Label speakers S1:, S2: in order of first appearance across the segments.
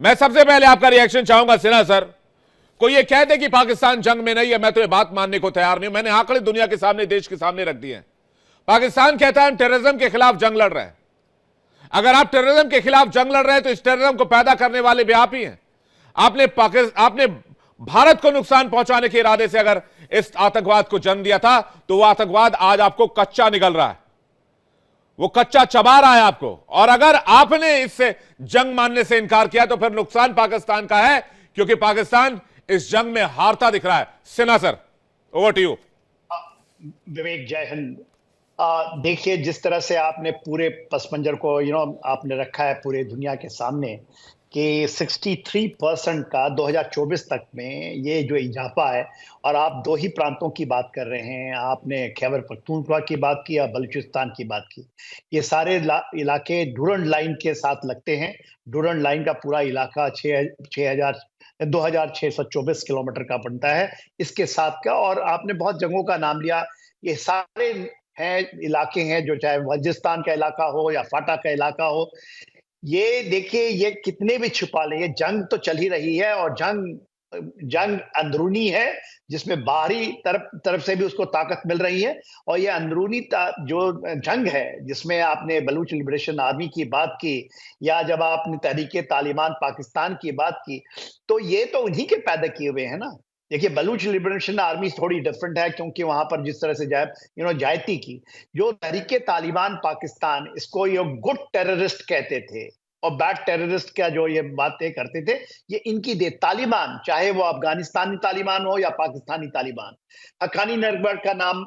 S1: मैं सबसे पहले आपका रिएक्शन चाहूंगा सिन्हा सर। कोई ये कहते कि पाकिस्तान जंग में नहीं है, मैं तो ये बात मानने को तैयार नहीं हूं। मैंने आंकड़े दुनिया के सामने, देश के सामने रख दिए हैं। पाकिस्तान कहता है हम टेररिज्म के खिलाफ जंग लड़ रहे हैं। अगर आप टेररिज्म के खिलाफ जंग लड़ रहे हैं तो इस टेररिज्म को पैदा करने वाले भी आप ही हैं। आपने भारत को नुकसान पहुंचाने के इरादे से अगर इस आतंकवाद को जन्म दिया था तो वह आतंकवाद आज आपको कच्चा निकल रहा है, वो कच्चा चबा रहा है आपको। और अगर आपने इससे जंग मानने से इनकार किया तो फिर नुकसान पाकिस्तान का है, क्योंकि पाकिस्तान इस जंग में हारता दिख रहा है। Sinha sir, over to you.
S2: Vivek, जय हिंद। देखिए, जिस तरह से आपने पूरे पस मंजर को आपने रखा है पूरे दुनिया के सामने कि 63% का 2024 तक में ये जो इजाफा है, और आप दो ही प्रांतों की बात कर रहे हैं, आपने खैबर पख्तूनख्वा की बात की या बलूचिस्तान की बात की। ये सारे इलाके डूरंड लाइन के साथ लगते हैं। डूरंड लाइन का पूरा इलाका 2624 किलोमीटर का बनता है इसके साथ का। और आपने बहुत जगहों का नाम लिया, ये सारे इलाके हैं, जो चाहे वजिस्तान का इलाका हो या फाटा का इलाका हो। ये देखिए, ये कितने भी छुपा ले, ये जंग तो चल ही रही है, और जंग अंदरूनी है, जिसमें बाहरी तरफ से भी उसको ताकत मिल रही है। और ये अंदरूनी जो जंग है, जिसमें आपने बलूच लिबरेशन आर्मी की बात की या जब आपने तहरीके तालिबान पाकिस्तान की बात की, तो ये तो उन्हीं के पैदा किए हुए हैं ना। देखिए, बलूच लिबरेशन आर्मी थोड़ी डिफरेंट है, क्योंकि वहां पर जिस तरह से जायती की, जो तहरीके तालिबान पाकिस्तान, इसको ये गुड टेररिस्ट कहते थे और बैड टेररिस्ट का जो ये बातें करते थे, ये इनकी दे। तालिबान, चाहे वो अफगानिस्तानी तालिबान हो या पाकिस्तानी तालिबान, हक्कानी नेटवर्क का नाम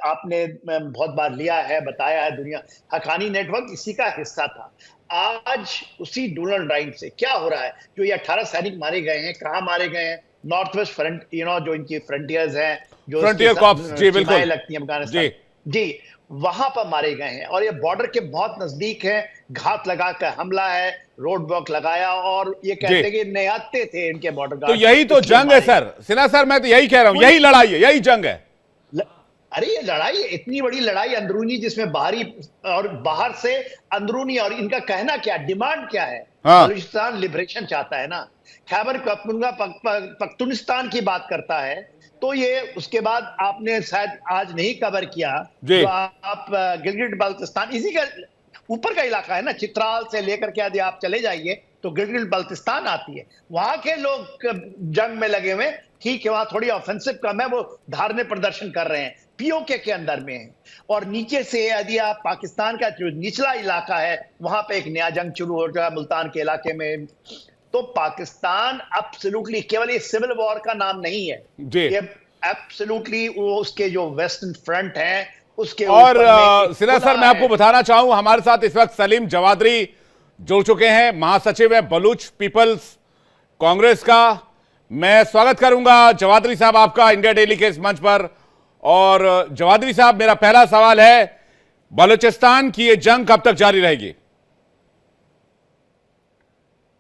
S2: आपने बहुत बार लिया है, बताया है दुनिया। हक्कानी नेटवर्क इसी का हिस्सा था। आज उसी डूरंड लाइन से क्या हो रहा है, जो ये 18 सैनिक मारे गए हैं, कहाँ मारे गए हैं? नॉर्थ वेस्ट फ्रंट, जो इनकी फ्रंटियर्स हैं, जो
S1: फ्रंटियर कॉर्प्स, जी बिल्कुल
S2: लगती हैं अफगानिस्तान, जी वहां पर मारे गए हैं। और ये बॉर्डर के बहुत नजदीक है, घात लगाकर हमला है, रोड ब्लॉक लगाया, और ये कहते हैं कि निहत्ते थे इनके बॉर्डर गार्ड।
S1: तो यही तो जंग है सर। सिन्हा सर, मैं तो यही कह रहा हूं, यही लड़ाई है, यही जंग है।
S2: अरे ये लड़ाई, इतनी बड़ी लड़ाई अंदरूनी, जिसमें बाहरी और बाहर से अंदरूनी, और इनका कहना क्या, डिमांड क्या है? बलूचिस्तान लिबरेशन चाहता है ना, खैबर पख्तूनख्वा की बात करता है। तो ये उसके बाद आपने शायद आज नहीं कवर किया, जो आप गिलगिट बाल्टिस्तान, इसी का ऊपर का इलाका है ना, चित्राल से लेकर के यदि आप चले जाइए तो गिलगिट बाल्टिस्तान आती है। वहां के लोग जंग में लगे हुए, ठीक है, वहां थोड़ी ऑफेंसिव कम है, वो धारने प्रदर्शन कर रहे हैं, पीओके के अंदर में है। और नीचे से यदि आप पाकिस्तान का जो निचला इलाका है, वहां पे एक नया जंग शुरू हो गया मुल्तान के इलाके में। तो पाकिस्तान एब्सोल्युटली केवल ये सिविल वॉर का नाम नहीं है, ये एब्सोल्युटली वो उसके जो वेस्टर्न फ्रंट है उसके।
S1: और सिन्हा सर, मैं आपको बताना चाहूं, हमारे साथ इस वक्त सलीम जवादरी जुड़ चुके हैं, महासचिव है बलूच पीपल्स कांग्रेस का। मैं स्वागत करूंगा जवादरी साहब आपका इंडिया डेली के इस मंच पर। और जवादरी साहब, मेरा पहला सवाल है, बलूचिस्तान की ये जंग कब तक जारी रहेगी?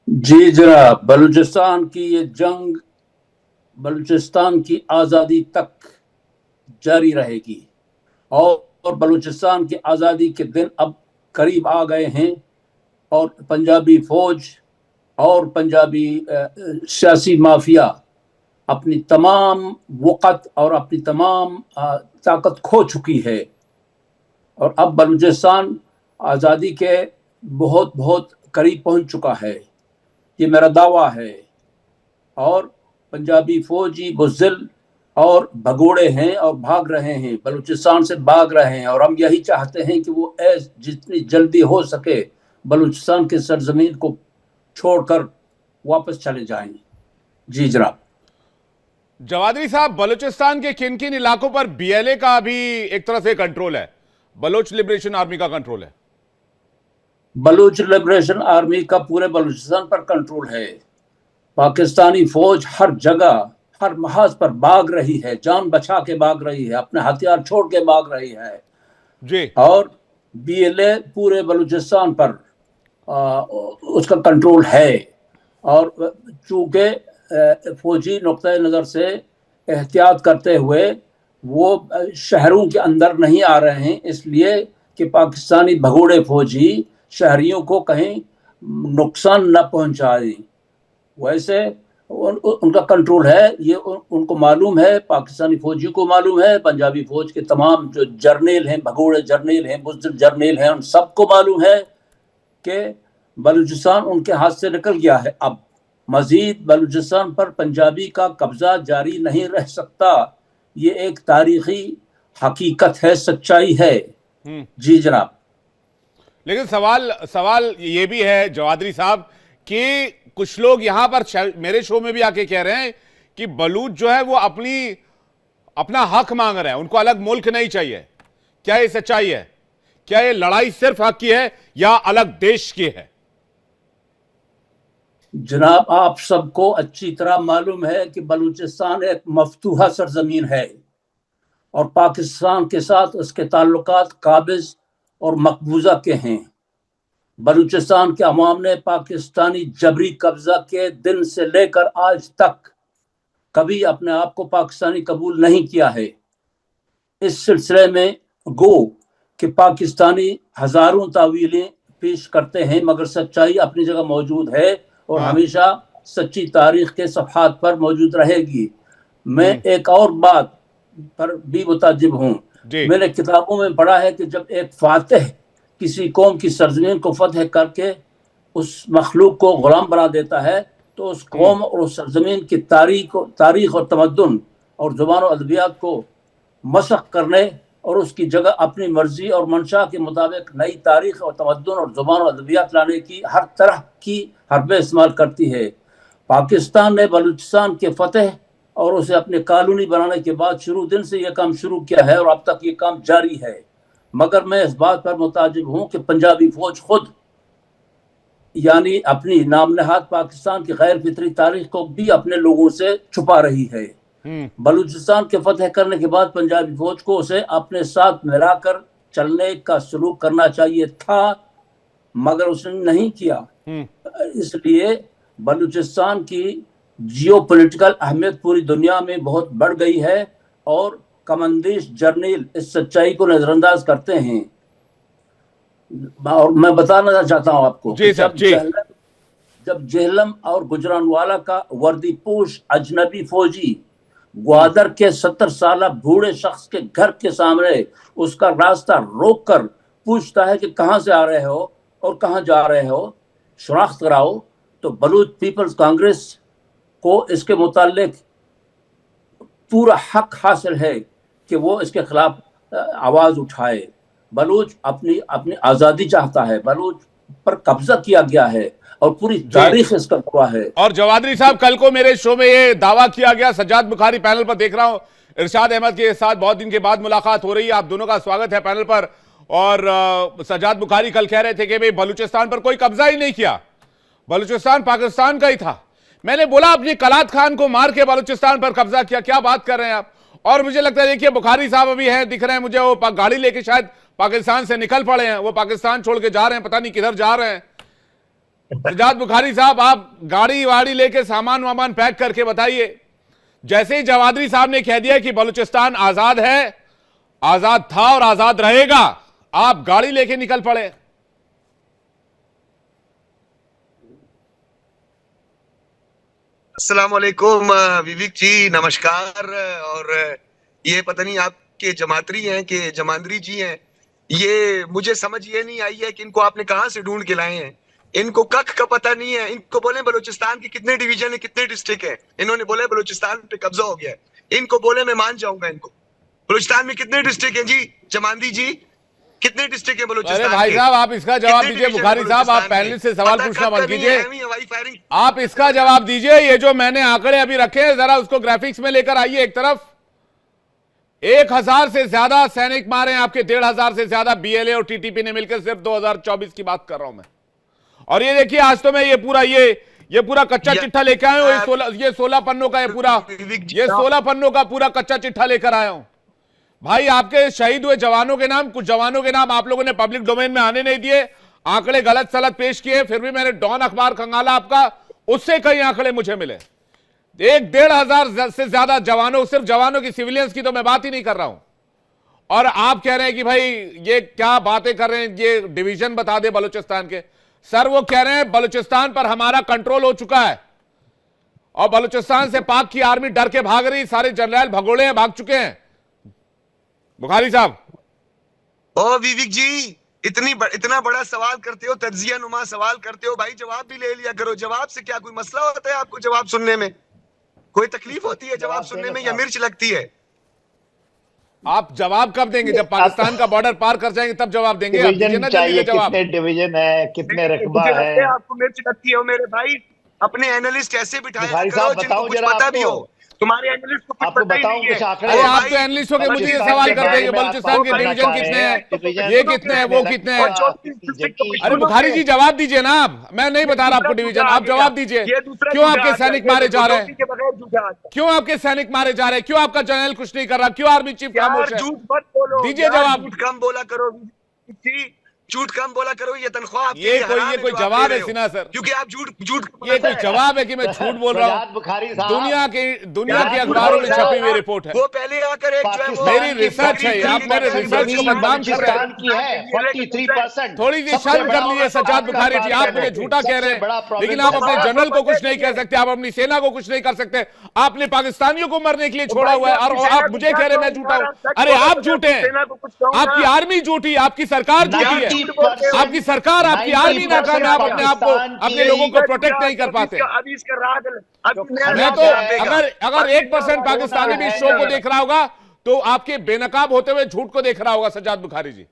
S3: जी जनाब, बलूचिस्तान की ये जंग बलूचिस्तान की आज़ादी तक जारी रहेगी। और बलूचिस्तान की आज़ादी के दिन अब करीब आ गए हैं, और पंजाबी फौज और पंजाबी सियासी माफिया अपनी तमाम वक़्त और अपनी तमाम ताकत खो चुकी है। और अब बलूचिस्तान आज़ादी के बहुत बहुत करीब पहुंच चुका है, ये मेरा दावा है। और पंजाबी फौजी बुज़दिल और भगोड़े हैं और भाग रहे हैं, बलूचिस्तान से भाग रहे हैं। और हम यही चाहते हैं कि वो जितनी जल्दी हो सके बलूचिस्तान के सरजमीन को छोड़कर वापस चले जाएं। जी जनाब।
S1: जवादरी साहब, बलूचिस्तान के किन किन इलाकों पर बीएलए का भी एक तरह से कंट्रोल है, बलूच लिबरेशन आर्मी का कंट्रोल है?
S3: बलूच लिबरेशन आर्मी का पूरे बलूचिस्तान पर कंट्रोल है। पाकिस्तानी फौज हर जगह हर महाज पर भाग रही है, जान बचा के भाग रही है, अपने हथियार छोड़ के भाग रही है
S1: जी। और
S3: बीएलए पूरे बलूचिस्तान पर उसका कंट्रोल है। और चूंकि फौजी नुक्ते नज़र से एहतियात करते हुए वो शहरों के अंदर नहीं आ रहे हैं, इसलिए कि पाकिस्तानी भगोड़े फौजी शहरियों को कहीं नुकसान न पहुंचाएं। वैसे उनका कंट्रोल है, ये उनको मालूम है, पाकिस्तानी फौजियों को मालूम है, पंजाबी फौज के तमाम जो जर्नेल हैं, भगोड़े जर्नेल हैं, बुज़दिल जर्नेल हैं, उन सबको मालूम है कि बलूचिस्तान उनके हाथ से निकल गया है। अब मजीद बलूचिस्तान पर पंजाबी का कब्जा जारी नहीं रह सकता। ये एक तारीखी हकीकत है, सच्चाई है। जी जनाब।
S1: लेकिन सवाल ये भी है जवादरी साहब कि कुछ लोग यहां पर मेरे शो में भी आके कह रहे हैं कि बलूच जो है वो अपना हक मांग रहे हैं, उनको अलग मुल्क नहीं चाहिए। क्या ये सच्चाई है? क्या ये लड़ाई सिर्फ हक की है या अलग देश की है?
S3: जनाब, आप सबको अच्छी तरह मालूम है कि बलूचिस्तान एक मफतूहा सरजमीन है और पाकिस्तान के साथ उसके ताल्लुकात काबिज और मकबूजा के हैं। बलूचिस्तान के अवाम ने पाकिस्तानी जबरी कब्जा के दिन से लेकर आज तक कभी अपने आप को पाकिस्तानी कबूल नहीं किया है। इस सिलसिले में गो कि पाकिस्तानी हजारों तावीलें पेश करते हैं, मगर सच्चाई अपनी जगह मौजूद है और हमेशा सच्ची तारीख के सफ़हात पर मौजूद रहेगी। मैं एक और बात पर भी मुताजिब हूँ। मैंने किताबों में पढ़ा है कि जब एक फातिह किसी कौम की सरजमीन को फतह करके उस मखलूक को गुलाम बना देता है तो उस कौम और उस सरजमीन की तारीख और तमद्दुन और ज़ुबान और अदबियात को मसख करने और उसकी जगह अपनी मर्जी और मंशा के मुताबिक नई तारीख और तमद्दुन और ज़ुबान और अदबियात लाने की हर तरह की हरबें इस्तेमाल करती है। पाकिस्तान ने बलूचिस्तान के फतह और उसे अपने कॉलोनी बनाने के बाद शुरू दिन से यह काम शुरू किया है और अब तक ये काम जारी है। मगर मैं इस बात पर मुताजिब हूँ कि पंजाबी फौज खुद यानी अपनी नाम नहाद पाकिस्तान की गैर फितरी तारीख को भी अपने लोगों से छुपा रही है। बलूचिस्तान के फतह करने के बाद पंजाबी फौज को उसे अपने साथ मिलाकर चलने का सलूक करना चाहिए था, मगर उसने नहीं किया। इसलिए बलूचिस्तान की जियोपॉलिटिकल अहमियत पूरी दुनिया में बहुत बढ़ गई है और कमंदिश जर्नल इस सच्चाई को नजरअंदाज करते हैं। और मैं बताना चाहता हूं आपको, जब जेहलम और गुजरानवाला का वर्दीपोश अजनबी फौजी ग्वादर के 70 साल बूढ़े शख्स के घर के सामने उसका रास्ता रोककर पूछता है कि कहां से आ रहे हो और कहां जा रहे हो, शनाख्त कराओ, तो बलूच पीपल्स कांग्रेस को इसके मुताल्लिक पूरा हक हासिल है कि वो इसके खिलाफ आवाज उठाए। बलूच अपनी आज़ादी चाहता है, बलूच पर कब्जा किया गया है और पूरी तारीख इसका गवाह है।
S1: और जवादरी साहब, कल को मेरे शो में ये दावा किया गया, सज्जाद बुखारी पैनल पर देख रहा हूं, इरशाद अहमद के साथ बहुत दिन के बाद मुलाकात हो रही है, आप दोनों का स्वागत है पैनल पर। और सज्जाद बुखारी कल कह रहे थे कि भाई बलूचिस्तान पर कोई कब्जा ही नहीं किया, बलूचिस्तान पाकिस्तान का ही था। मैंने बोला अपनी कलात खान को मार के बलूचिस्तान पर कब्जा किया, क्या बात कर रहे हैं आप? और मुझे लगता है देखिए बुखारी साहब अभी हैं, दिख रहे हैं मुझे, वो गाड़ी लेके शायद पाकिस्तान से निकल पड़े हैं, वो पाकिस्तान छोड़ के जा रहे हैं, पता नहीं किधर जा रहे हैं। सज्जाद बुखारी साहब, आप गाड़ी वाड़ी लेके सामान वामान पैक करके बताइए। जैसे ही जवादरी साहब ने कह दिया कि बलूचिस्तान आजाद है, आजाद था और आजाद रहेगा, आप गाड़ी लेके निकल पड़े।
S4: अस्सलाम वालेकुम विवेक जी, नमस्कार। और ये पता नहीं आपके जमातरी हैं कि जमांदरी जी हैं, ये मुझे समझ ये नहीं आई है कि इनको आपने कहां से ढूंढ के लाए हैं। इनको कख का पता नहीं है। इनको बोले बलूचिस्तान के कितने डिवीजन है, कितने डिस्ट्रिक्ट है, इन्होंने बोले बलूचिस्तान पे कब्जा हो गया है। इनको बोले मैं मान जाऊंगा इनको। बलूचिस्तान में कितने डिस्ट्रिक्ट है जी जमांदरी जी, कितने डिस्ट्रिक्ट है बलूचिस्तान?
S1: अरे भाई साहब, आप इसका जवाब दीजिए। बुखारी साहब, आप पैनलिस्ट से सवाल पूछना बंद कीजिए, आप इसका जवाब दीजिए। ये जो मैंने आंकड़े अभी रखे हैं, जरा उसको ग्राफिक्स में लेकर आइए एक तरफ। 1000 से ज्यादा सैनिक मारे आपके, 1500 से ज्यादा बीएलए और टीटीपी ने मिलकर, सिर्फ 2024 की बात कर रहा हूं मैं। और ये देखिए, आज तो मैं ये पूरा कच्चा चिट्ठा लेकर आया हूं। ये 16 पन्नों का, ये 16 पन्नों का पूरा कच्चा चिट्ठा लेकर आया हूं। भाई, आपके शहीद हुए जवानों के नाम, कुछ जवानों के नाम आप लोगों ने पब्लिक डोमेन में आने नहीं दिए, आंकड़े गलत सलत पेश किए, फिर भी मैंने डॉन अखबार खंगाला आपका, उससे कई आंकड़े मुझे मिले। 1-1.5 से ज्यादा जवानों, सिर्फ जवानों की, सिविलियंस की तो मैं बात ही नहीं कर रहा हूं। और आप कह रहे हैं कि भाई ये क्या बातें कर रहे हैं, ये डिवीजन बता दे बलूचिस्तान के। सर, वो कह रहे हैं बलूचिस्तान पर हमारा कंट्रोल हो चुका है, और बलूचिस्तान से पाक की आर्मी डर के भाग रही, सारे जनरल भगोड़े हैं, भाग चुके हैं। बुखारी साहब,
S4: ओ विवेक जी, इतना बड़ा सवाल करते हो, तज्जिया नुमा सवाल करते हो भाई, जवाब भी ले लिया करो। जवाब से क्या कोई मसला होता है आपको? जवाब सुनने में कोई तकलीफ होती है? जवाब सुनने में या मिर्च लगती है?
S1: आप जवाब कब देंगे? जब पाकिस्तान का बॉर्डर पार कर जाएंगे तब जवाब देंगे। आप दीजिए ना जल्दी जवाब।
S2: कितने डिवीजन है, कितने रकबा है?
S4: आपको मिर्च लगती है मेरे भाई। अपने एनालिस्ट ऐसे बिठाया
S2: भाई
S4: करो
S2: साहब,
S4: जिनको
S2: बताओ
S4: कुछ
S2: जरा
S4: पता भी
S2: आपको।
S4: हो। तुम्हारे एनालिस्ट को कुछ
S2: आपको
S4: पता ही
S2: बताऊं
S4: नहीं है।
S2: कुछ आंकड़े?
S1: अरे आप तो एनालिस्ट हो के मुझे ये सवाल कर देंगे बलूचिस्तान के डिवीजन कितने हैं, ये कितने हैं, वो कितने हैं। अरे बुखारी जी जवाब दीजिए ना आप। मैं नहीं बता रहा आपको डिवीजन, आप जवाब दीजिए। क्यों आपके सैनिक मारे जा रहे हैं? क्यों आपके सैनिक मारे जा रहे हैं? क्यों आपका जनरल कुछ नहीं कर रहा? क्यों आर्मी चीफ खामोश है?
S4: झूठ मत बोलो,
S1: दीजिए जवाब।
S4: झूठ कम बोला करो, झूठ कम बोला करो। ये तनख्वाह आपके
S1: ये
S4: लिए
S1: कोई
S4: हराम है
S1: कोई
S4: जो आप
S1: जवाब
S4: ले
S1: है
S4: रहे हो।
S1: सिन्हा सर?
S4: क्योंकि आप झूठ
S1: ये कोई जवाब है कि मैं झूठ बोल रहा हूँ?
S2: बुखारी साहब,
S1: दुनिया की अखबारों में छपी हुई रिपोर्ट है।
S4: वो पहले आकर एक जो है वो
S1: मेरी रिसर्च है, आप मेरे रिसर्च को बदनाम कर रहे हैं।
S2: की है 43%।
S1: थोड़ी सी शर्म कर लीजिए सज्जाद बुखारी जी, आप मुझे झूठा कह रहे हैं, लेकिन आप अपने जनरल को कुछ नहीं कह सकते, आप अपनी सेना को कुछ नहीं कर सकते। आपने पाकिस्तानियों को मरने के लिए छोड़ा हुआ है और आप मुझे कह रहे हैं मैं झूठा हूं। अरे आप झूठे हैं, आपकी आर्मी झूठी, आपकी सरकार झूठी है, आपकी सरकार, आपकी आर्मी नाकाम है। आप अपने आप को, अपने लोगों को प्रोटेक्ट नहीं कर पाते।
S4: अभी इसका राग
S1: मैं तो अगर 1% पाकिस्तानी भी इस शो को देख रहा होगा तो आपके बेनकाब होते हुए झूठ को देख रहा होगा सज्जाद बुखारी जी।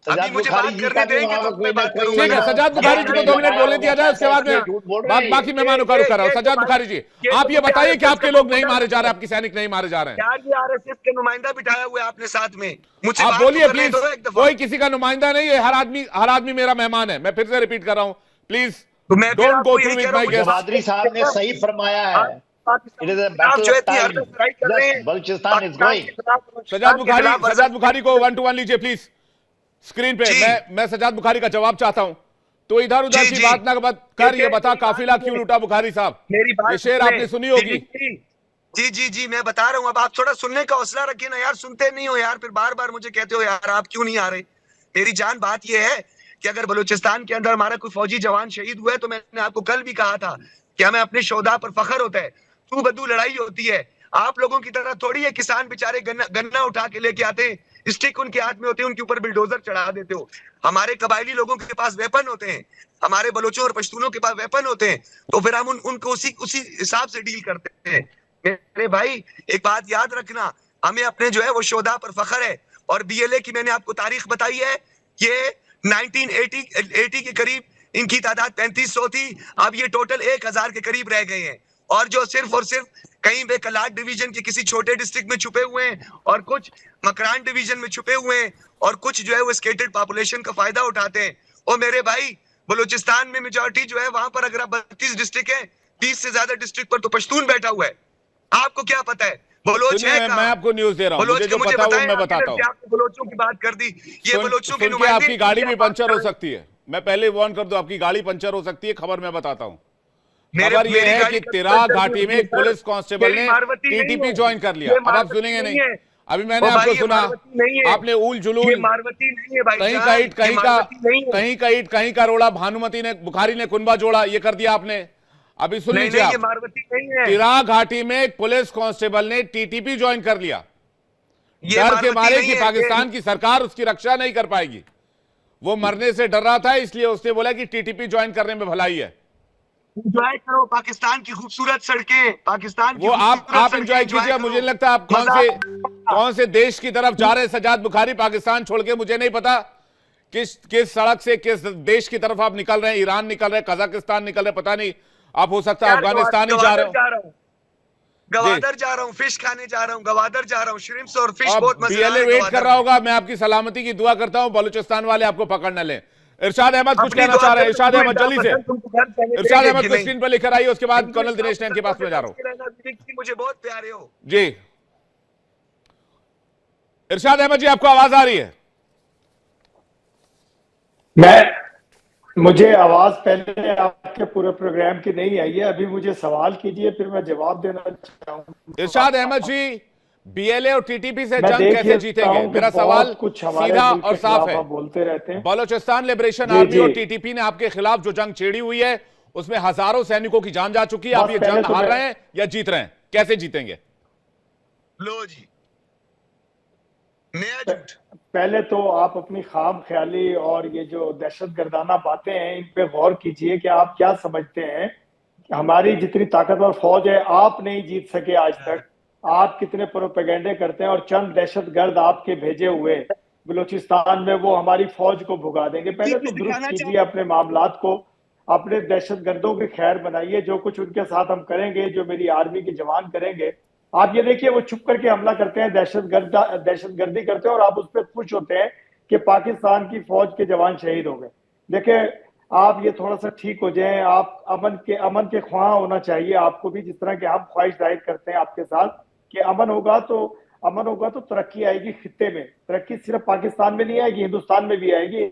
S4: अभी मुझे बात करने देंगे तो मैं बात करूंगा।
S1: ठीक है, सज्जाद बुखारी जी को 2 मिनट बोलने दिया जाए, उसके बाद में बाकी मेहमानों का रुख कर रहा हूं। सज्जाद बुखारी जी, आप ये बताइए कि आपके लोग नहीं मारे जा रहे, आपकी सैनिक नहीं मारे जा रहे हैं?
S4: यार ये आरएसएस के नुमाइंदा बिठाया हुआ है आपने साथ में, मुझसे
S1: आप
S4: बात
S1: बोलिए
S4: करने
S1: प्लीज।
S4: दो एक दफा।
S1: कोई किसी का नुमाइंदा नहीं है, हर आदमी मेरा मेहमान है। मैं फिर से रिपीट कर रहा हूं, प्लीज
S4: तो मैं फिर
S1: डोंट
S4: आपको
S1: गो
S4: यही
S1: थ्रू
S4: कह
S1: विद
S4: रहा
S1: माय
S4: हूं,
S1: गेस्ट।
S2: चौधरी साहब ने सही फरमाया है। It is a battle
S4: जो
S2: of
S4: इतनी
S2: time.
S4: हरकत लड़ाई कर रहे हैं,
S2: Yes, Balochistan is going.
S1: Sajjad Bukhari को 1 to 1 लीजिए प्लीज स्क्रीन पे।
S4: जी।
S1: मैं सज्जाद बुखारी का जवाब चाहता हूं, तो इधर उधर
S4: जी,
S1: की
S4: जी।
S1: बात ना कर, ये बता काफिला क्यों लूटा बुखारी साहब?
S4: मेरी बात
S1: ये शेर
S4: सुने।
S1: आपने सुनी होगी।
S4: जी जी जी, मैं बता रहा हूँ। अब आप थोड़ा सुनने का हौसला रखिए ना यार, सुनते नहीं हो यार, फिर बार बार मुझे कहते हो यार आप क्यों नहीं आ रहे। मेरी जान बात यह है कि अगर बलूचिस्तान के अंदर हमारा कोई फौजी जवान शहीद हुआ है तो मैंने आपको कल भी कहा था कि हमें अपने शोधा पर फख्र होता है। तू बदू लड़ाई होती है। आप लोगों की तरह थोड़ी है किसान बेचारे गन्ना उठा के लेके आते हैं, स्टिक उनके हाथ में होते हैं, उनके ऊपर बिल्डोजर चढ़ा देते हो। हमारे कबायली लोगों के पास वेपन होते हैं, हमारे बलोचों और पश्तूनों के पास वेपन होते हैं, तो फिर हम उनको उसी हिसाब से डील करते हैं। मेरे भाई एक बात याद रखना, हमें अपने जो है वो शोधा पर फख्र है। और बीएलए की मैंने आपको तारीख बताई है, ये 1980 के करीब इनकी तादाद 3500 थी, अब ये टोटल 1000 के करीब रह गए हैं। और जो सिर्फ और सिर्फ कहीं पे कलाट डिवीजन के किसी छोटे डिस्ट्रिक्ट में छुपे हुए हैं और कुछ मकरान डिवीजन में छुपे हुए हैं और कुछ जो है वो स्केटेड पॉपुलेशन का फायदा उठाते हैं। और मेरे भाई बलूचिस्तान में मेजॉरिटी जो है वहां पर अगर 32 डिस्ट्रिक्ट है, 20 से ज्यादा डिस्ट्रिक्ट पर तो पश्तून बैठा हुआ है। आपको क्या पता है बलोच है कहां?
S1: मैं आपको न्यूज दे रहा हूं, मुझे जो पता वो मैं बताता हूं।
S4: आपने बलोचों की बात कर दी, ये बलोचों के
S1: सुन के आपकी गाड़ी भी पंचर हो सकती है। मैं पहले वार्न कर दूं, आपकी गाड़ी पंचर हो सकती है। खबर मैं बताता हूं। खबर यह है कि तिराह घाटी में पुलिस कांस्टेबल ने टीटीपी ज्वाइन कर लिया। अब आप सुनेंगे नहीं, अभी मैंने आपको सुना, आपने ऊल जुलूल, कहीं का ईट कहीं का ईट कहीं का रोड़ा, भानुमति ने बुखारी ने कुनबा जोड़ा, ये कर दिया आपने। अभी सुन लीजिए आप, तिराह घाटी में एक पुलिस कांस्टेबल ने टीटीपी ज्वाइन कर लिया, डर के मारे कि पाकिस्तान की सरकार उसकी रक्षा नहीं कर पाएगी। वो मरने से डर रहा था, इसलिए उसने बोला कि टीटीपी ज्वाइन करने में भलाई है।
S4: एंजॉय करो पाकिस्तान की खूबसूरत सड़कें, पाकिस्तान की
S1: वो आप एंजॉय कीजिए। मुझे नहीं लगता आप कौन से देश की तरफ जा रहे हैं सज्जाद बुखारी, पाकिस्तान छोड़ के। मुझे नहीं पता किस सड़क से किस देश की तरफ आप निकल रहे हैं। ईरान निकल रहे हैं, कजाकिस्तान निकल रहे हैं, पता नहीं। आप हो सकता है अफगानिस्तान ही जा रहे हो।
S4: गवादर जा रहा हूँ, फिश खाने जा रहा हूँ, गवादर जा रहा हूँ, श्रिम्प्स और फिश बहुत
S1: मजेदार। वेट कर रहा होगा। मैं आपकी सलामती की दुआ करता हूँ, बलूचिस्तान वाले आपको पकड़ न लें। इरशाद अहमद कुछ कहना चाह रहे हैं। इरशाद अहमद जल्दी से, इरशाद अहमद को स्क्रीन पर लेकर आइए, उसके बाद कर्नल दिनेश नैन के पास में जा रहा हूं।
S4: मुझे बहुत प्यारे हो
S1: जी। इरशाद अहमद जी, आपको आवाज आ रही है?
S5: मुझे आवाज पहले आपके पूरे प्रोग्राम की नहीं आई है। अभी मुझे सवाल कीजिए, फिर मैं जवाब देना चाहूंगा।
S1: इरशाद अहमद जी, बीएलए और टीटीपी से जंग कैसे जीतेंगे? मेरा सवाल सीधा और साफ है।
S5: बोलते रहते हैं।
S1: बलूचिस्तान लिबरेशन आर्मी और टीटीपी ने आपके खिलाफ जो जंग छेड़ी हुई है उसमें हजारों सैनिकों की जान जा चुकी है। आप
S5: बस
S1: ये
S5: पहले
S1: जंग
S5: तो
S1: हार
S5: मैं-
S1: रहे हैं या जीत रहे हैं? कैसे जीतेंगे?
S4: लो जी, नया झूठ।
S5: पहले तो आप अपनी खाम ख्याली और ये जो दहशतगर्दाना बातें हैं इन पे गौर कीजिए कि आप क्या समझते हैं कि हमारी जितनी ताकतवर फौज है आप नहीं जीत सके आज तक। आप कितने प्रोपेगेंडे करते हैं और चंद दहशतगर्द आपके भेजे हुए बलूचिस्तान में वो हमारी फौज को भुगा देंगे। पहले तो दुरुस्त कीजिए अपने मामलात को, अपने दहशतगर्दों की खैर बनाइए। जो कुछ उनके साथ हम करेंगे, जो मेरी आर्मी के जवान करेंगे, आप ये देखिए वो छुप करके हमला करते हैं, दहशतगर्दी करते हैं और आप उस पर खुश होते हैं कि पाकिस्तान की फौज के जवान शहीद हो गए। देखिए आप ये थोड़ा सा ठीक हो जाएं, आप अमन के ख्वाह होना चाहिए आपको भी, जिस तरह के हम ख्वाहिश जाहिर करते हैं आपके साथ कि अमन होगा तो तरक्की आएगी खित्ते में। तरक्की सिर्फ पाकिस्तान में नहीं आएगी, हिंदुस्तान में भी आएगी।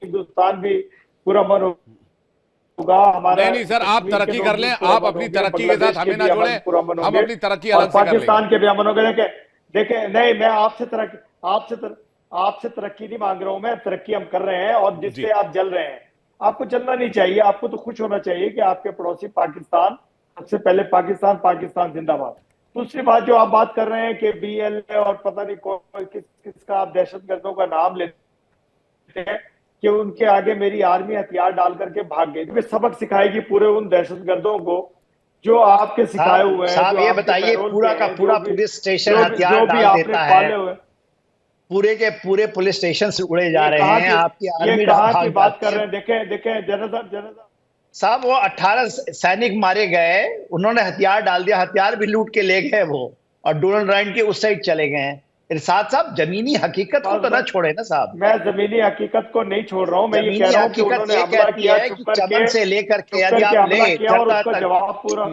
S5: हिंदुस्तान भी पूरा अमन होगा हमारा।
S1: नहीं सर, आप तरक्की कर लें, आप अपनी तरक्की के साथ हमें ना जोड़ें, हम अपनी तरक्की अलग से कर लेंगे।
S5: पाकिस्तान के भी अमन हो गए। देखे नहीं, मैं आपसे तरक्की नहीं मांग रहा हूं, मैं तरक्की हम कर रहे हैं और जिससे आप जल रहे हैं। आपको जलना नहीं चाहिए, आपको तो खुश होना चाहिए कि आपके पड़ोसी पाकिस्तान, सबसे पहले पाकिस्तान जिंदाबाद। दूसरी बात जो आप बात कर रहे हैं कि BLA और पता नहीं कौन किसका आप दहशतगर्दों का नाम लेते हैं कि उनके आगे मेरी आर्मी हथियार डाल करके भाग गई। तो सबक सिखाएगी पूरे उन दहशतगर्दों को जो आपके सिखाए हुए हैं।
S2: साहब ये बताइए, पूरा का पूरा पुलिस स्टेशन हथियार डाल देता है, पूरे के पूरे पुलिस स्टेशन से उड़े जा रहे हैं, आपकी आर्मी
S5: की बात कर रहे हैं। देखें जनरल
S2: साहब, वो 18 सैनिक मारे गए, उन्होंने हथियार डाल दिया, हथियार भी लूट के ले गए वो, और डोनाल्ड राइन के उस साइड चले गए हैं। इरशाद साहब, जमीनी हकीकत को तो ना छोड़े ना साहब।
S5: मैं जमीनी हकीकत को नहीं छोड़ रहा हूँ, मैं ये कह रहा हूँ कि उन्होंने हमला किया
S2: चमन से लेकर के यदि आप ले
S5: जवाब पूरा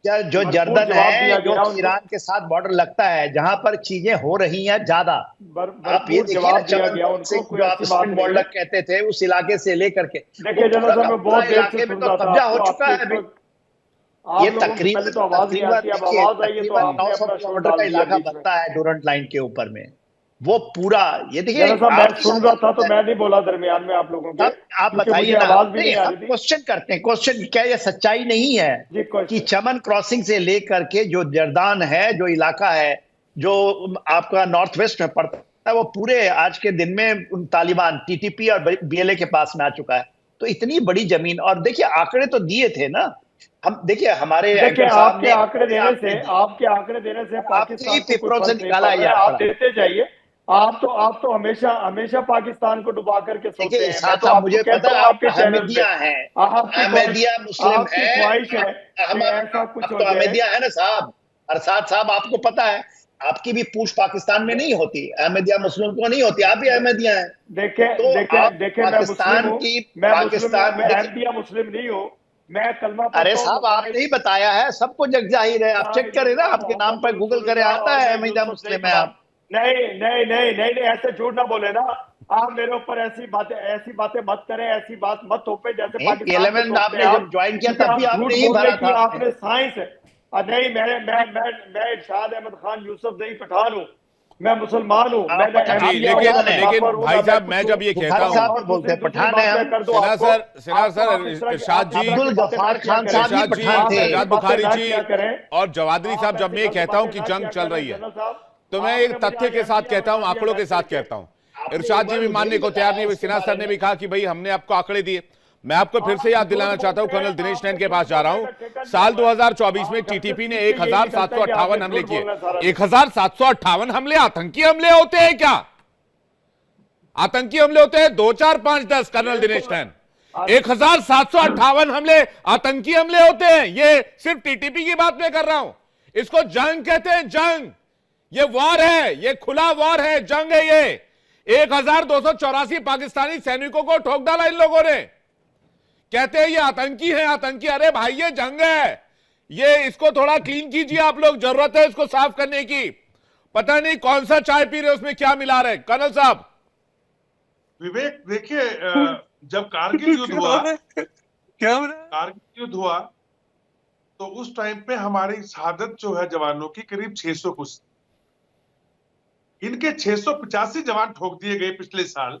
S2: जो जर्दन है, जो ईरान के साथ बॉर्डर लगता है, जहां पर चीजें हो रही हैं ज्यादा, आप ये देखिए ना, चमन से जो आप स्पिन बॉर्डर कहते थे, उस इलाके से लेकर के इलाके में तो कब्जा हो चुका है अभी। ये तकरीबन 900 किलोमीटर का इलाका बनता है डोनाल्ड लाइन के ऊपर में, वो पूरा। ये देखिए,
S5: मैं सुन रहा था तो मैं नहीं बोला दरमियान में आप लोगों के।
S2: आप बताइए ना, हम क्वेश्चन करते हैं, क्वेश्चन क्या ये सच्चाई नहीं है कि चमन क्रॉसिंग से लेकर के जो जर्दान है, जो इलाका है, जो आपका नॉर्थ वेस्ट में पड़ता है, वो पूरे आज के दिन में तालिबान, TTP और BLA के पास में आ चुका है। तो इतनी बड़ी जमीन, और देखिए आंकड़े तो दिए थे ना हम, देखिए हमारे
S5: आपके आंकड़े देने से
S2: पेपरों से निकाला है,
S5: आप देते जाइए। आप तो हमेशा पाकिस्तान को डुबा करके सोचते हैं।
S2: साथ तो मुझे पता है आपके अहमदिया है, अहमदिया मुस्लिम है,
S5: ख्वाहिश है
S2: ऐसा कुछ तो अहमदिया है ना साहब। अरसाद साहब, आपको पता है आपकी भी पूछ पाकिस्तान में नहीं होती, अहमदिया मुस्लिम को नहीं होती, आप भी अहमदिया हैं।
S5: देखे
S2: पाकिस्तान की, पाकिस्तान
S5: में अहमदिया मुस्लिम नहीं हूँ, मैं कलमा।
S2: अरे साहब, आपने ही बताया है, सबको जग जाहिर है, आप चेक करें ना, आपके नाम पर गूगल करे, आता है अहमदिया मुस्लिम है आप।
S5: नहीं, ऐसे झूठ ना बोले ना आप मेरे ऊपर। ऐसी बातें मत करें, ऐसी बात मत थोपे जैसे
S2: पाकिस्तान आपने जब ज्वाइन किया तब भी आपने ही भरा था।
S5: आपने साइंस नहीं, मैं इरशाद अहमद खान यूसुफ नहीं पठान हूँ, मैं मुसलमान हूँ।
S1: लेकिन भाई साहब, मैं जब ये कहता हूँ,
S2: बोलते हैं पठान है
S1: सर इरशाद जी,
S2: गफ्फार खान साहब भी पठान थे,
S1: आजाद बुखारी जी और जवादरी साहब, जब मैं कहता हूँ कि जंग चल रही है, तो मैं एक तथ्य के साथ कहता हूं, आंकड़ों के साथ कहता हूं। इरशाद जी भी मानने को तैयार नहीं। सिन्हा सर ने भी कहा कि भाई हमने आपको आंकड़े दिए। मैं आपको फिर से याद दिलाना चाहता हूं, कर्नल दिनेश नैन के पास जा रहा हूं। साल 2024 में TTP ने 1758 हमले किए। 1758 हमले आतंकी हमले होते हैं क्या? आतंकी हमले होते हैं 2, 4, 5, 10। कर्नल दिनेश नैन, 1758 हमले आतंकी हमले होते हैं। ये सिर्फ TTP की बात मैं कर रहा हूं। इसको जंग कहते हैं, जंग। ये वॉर है, ये खुला वॉर है, जंग है। ये 1284 पाकिस्तानी सैनिकों को ठोक डाला इन लोगों ने। कहते हैं ये आतंकी है, आतंकी। अरे भाई, ये जंग है। ये इसको थोड़ा क्लीन कीजिए आप लोग, जरूरत है इसको साफ करने की। पता नहीं कौन सा चाय पी रहे, उसमें क्या मिला रहे। कर्नल साहब,
S6: विवेक देखिए, जब कारगिल युद्ध हुआ तो उस टाइम पे हमारी शहादत जो है जवानों की करीब 600 कुछ। इनके 685 जवान ठोक दिए गए पिछले साल,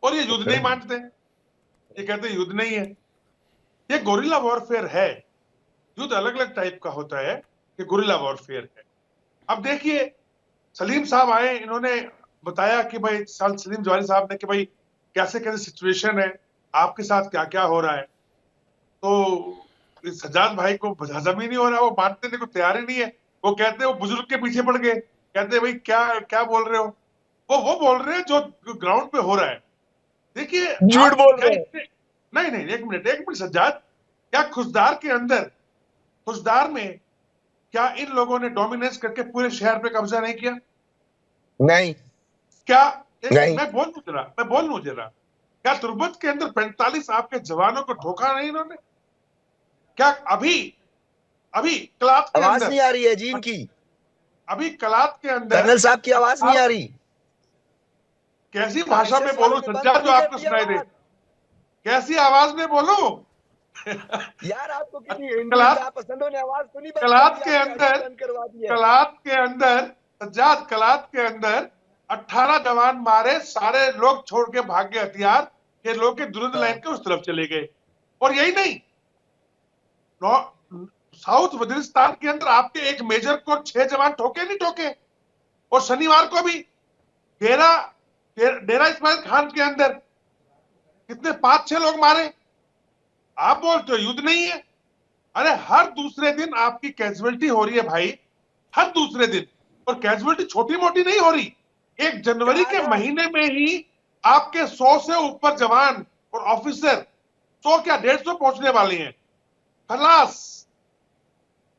S6: और ये युद्ध नहीं मानते। ये कहते युद्ध नहीं है। ये गोरिल्ला वॉरफेयर है। युद्ध अलग अलग टाइप का होता है, ये गोरिल्ला वॉरफेयर है। अब देखिए, सलीम साहब आए, इन्होंने बताया कि भाई सलीम जवाहरी साहब ने कि भाई कैसे कैसे सिचुएशन है, आपके साथ क्या क्या हो रहा है। तो सज्जाद भाई को हजम ही नहीं हो रहा, वो बात देने को तैयार ही नहीं है। वो कहते हैं, वो बुजुर्ग के पीछे पड़ गए, कहते हैं भाई क्या क्या बोल रहे हो। वो बोल रहे हैं जो ग्राउंड पे हो रहा है। देखिए,
S4: झूठ बोल रहे हैं।
S6: नहीं, एक मिनट सज्जाद, क्या खुशदार में क्या इन लोगों ने डोमिनेंस करके पूरे शहर पे कब्जा नहीं किया?
S4: नहीं,
S6: क्या
S4: नहीं।
S6: मैं बोल लूं जरा, क्या तुर्बत के अंदर 45 आपके जवानों को ठोका नहीं इन्होंने? क्या अभी कलात के
S4: आवाज
S6: अंदर,
S4: नहीं आ रही है जी इनकी,
S6: अभी कलात के अंदर
S4: कर्नल साहब की आवाज नहीं आ रही।
S6: कैसी भाषा में बोलूं सज्जाद जो आपको सुनाई दे? कैसी आवाज में बोलूं?
S4: यार आपको कितनी
S6: कलात
S4: पसंद होने आवाज सुनी,
S6: कलात के अंदर सज्जाद, कलात के अंदर 18 जवान मारे, सारे लोग छोड़ के भाग गए हथियार, ये लोग के दुरंत लाइन के उस तरफ चले गए। और यही नहीं, साउथ वजीरिस्तान के अंदर आपके एक मेजर को 6 जवान ठोके नहीं ठोके। और शनिवार को भी डेरा इस्माइल खान के अंदर कितने 5-6 लोग मारे। आप बोलते हो युद्ध नहीं है? अरे हर दूसरे दिन आपकी कैजुअलिटी हो रही है भाई, हर दूसरे दिन। और कैजुअलिटी छोटी मोटी नहीं हो रही। 1 जनवरी के महीने में ही आपके 100 से ऊपर जवान और ऑफिसर, 100 क्या 150 पहुंचने वाले हैं खलास।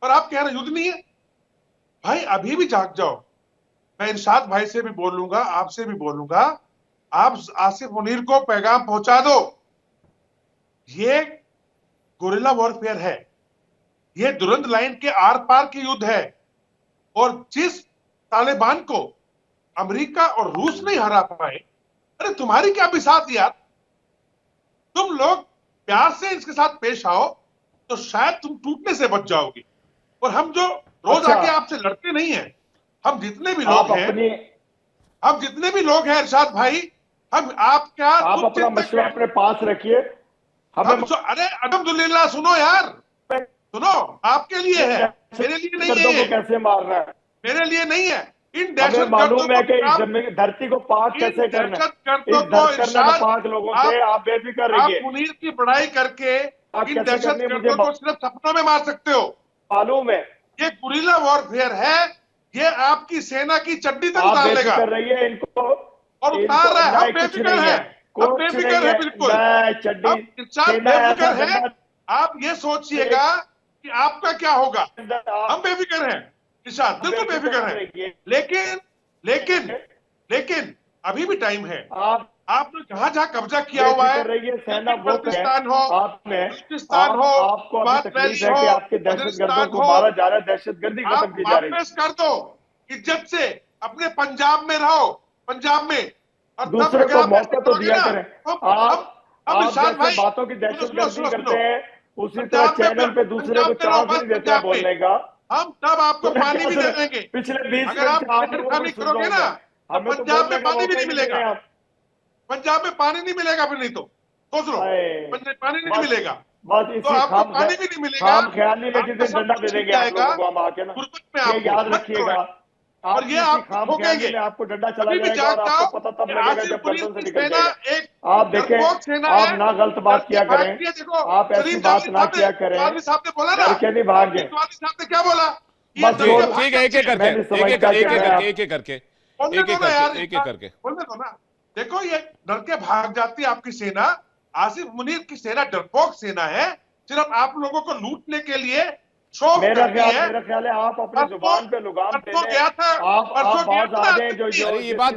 S6: और आप कह रहे युद्ध नहीं है? भाई अभी भी जाग जाओ। मैं इरशाद भाई से भी बोलूंगा, आपसे भी बोलूंगा, आप आसिफ मुनीर को पैगाम पहुंचा दो, ये गोरिल्ला वॉरफेयर है, ये दुरंत लाइन के आर पार की युद्ध है। और जिस तालिबान को अमेरिका और रूस नहीं हरा पाए, अरे तुम्हारी क्या बिसात यार। तुम लोग प्यार से इसके साथ पेश आओ तो शायद तुम टूटने से बच जाओगे। और हम जो रोज आके आपसे लड़ते नहीं है, हम जितने भी लोग हैं इरशाद भाई, हम आप
S5: अपना मशवरा अपने पास रखिए।
S6: अरे अल्हम्दुलिल्लाह, सुनो यार, सुनो, आपके लिए है, मेरे लिए नहीं है।
S5: कैसे मार रहा है,
S6: मेरे लिए नहीं है। इन
S5: हमें मालूम है कि इस धरती को पाक कैसे करना है, इस धरती में पाक लोगों से आप बेफिक्र रहिए।
S6: आप मुनीर की पढ़ाई करके इन दहशतगर्दों को सिर्फ सपनों में मार सकते हो,
S5: मालूम है।
S6: ये गुरिल्ला वॉरफेयर है, ये आपकी सेना की चड्डी तक उतार लेगा।
S5: कर रही है इनको
S6: और उतार रहा है। हम बेफिक्र है, हम बेफिक्र है, बिल्कुल बेफिक्र है। आप ये सोचिएगा कि आपका क्या होगा। हम बेफिक्र हैं इरशाद, बिल्कुल बेफिक्र है। लेकिन अभी भी टाइम है। आपने जहां कब्जा किया हुआ है, पाकिस्तान हो, बलूचिस्तान हो, बात वैली हो, वजीरिस्तान हो,
S5: दहशतगर्दी
S6: आप वापस कर दो इज्जत से। अपने पंजाब में रहो, पंजाब में। और
S5: दूसरे को मौका तो दिया करें।
S6: अब इरशाद भाई
S5: बातों की दहशतगर्दी करते हैं, उसी तरह चैनल पे दूसरे को चांस नहीं देते हैं बोलने का।
S6: हम तब आपको पानी भी दे देंगे।
S5: पिछले 20
S6: अगर आप नहीं करोगे ना, तो पंजाब में पानी भी नहीं मिलेगा। पंजाब में पानी नहीं मिलेगा फिर, नहीं तो सोच लो, पानी नहीं मिलेगा। तो आपको पानी भी नहीं मिलेगा।
S5: ख्याली में किसी डंडा दे देंगे आप लोगों को हम आके ना, ये याद रखिएगा।
S6: और ये आप ठोकेंगे,
S5: आपको डंडा चला
S6: अभी भी
S5: जाएगा
S6: जाग
S5: और
S6: जाओ।
S5: आपको पता तब लगेगा जब गर्दन से निकल जाएगा।
S6: एक
S5: आप देखें, आप ना गलत बात किया करें, आप ऐसी बात ना किया करें।
S6: साहब ने बोला ना,
S5: क्या नहीं भाग गए
S6: साहब ने क्या बोला?
S1: ठीक है, एक एक करके
S6: बोलने दो ना। देखो, ये डर के भाग जाती है आपकी सेना। आसिफ मुनीर की सेना डरपोक सेना है, सिर्फ आप लोगों को लूटने के लिए शौक
S5: मेरा
S6: करती है।
S5: ख्याल है आप अपनी जुबान पे लगाम दे दें।
S6: गया था,
S5: आप बात आ गए जो
S1: अरे ये बात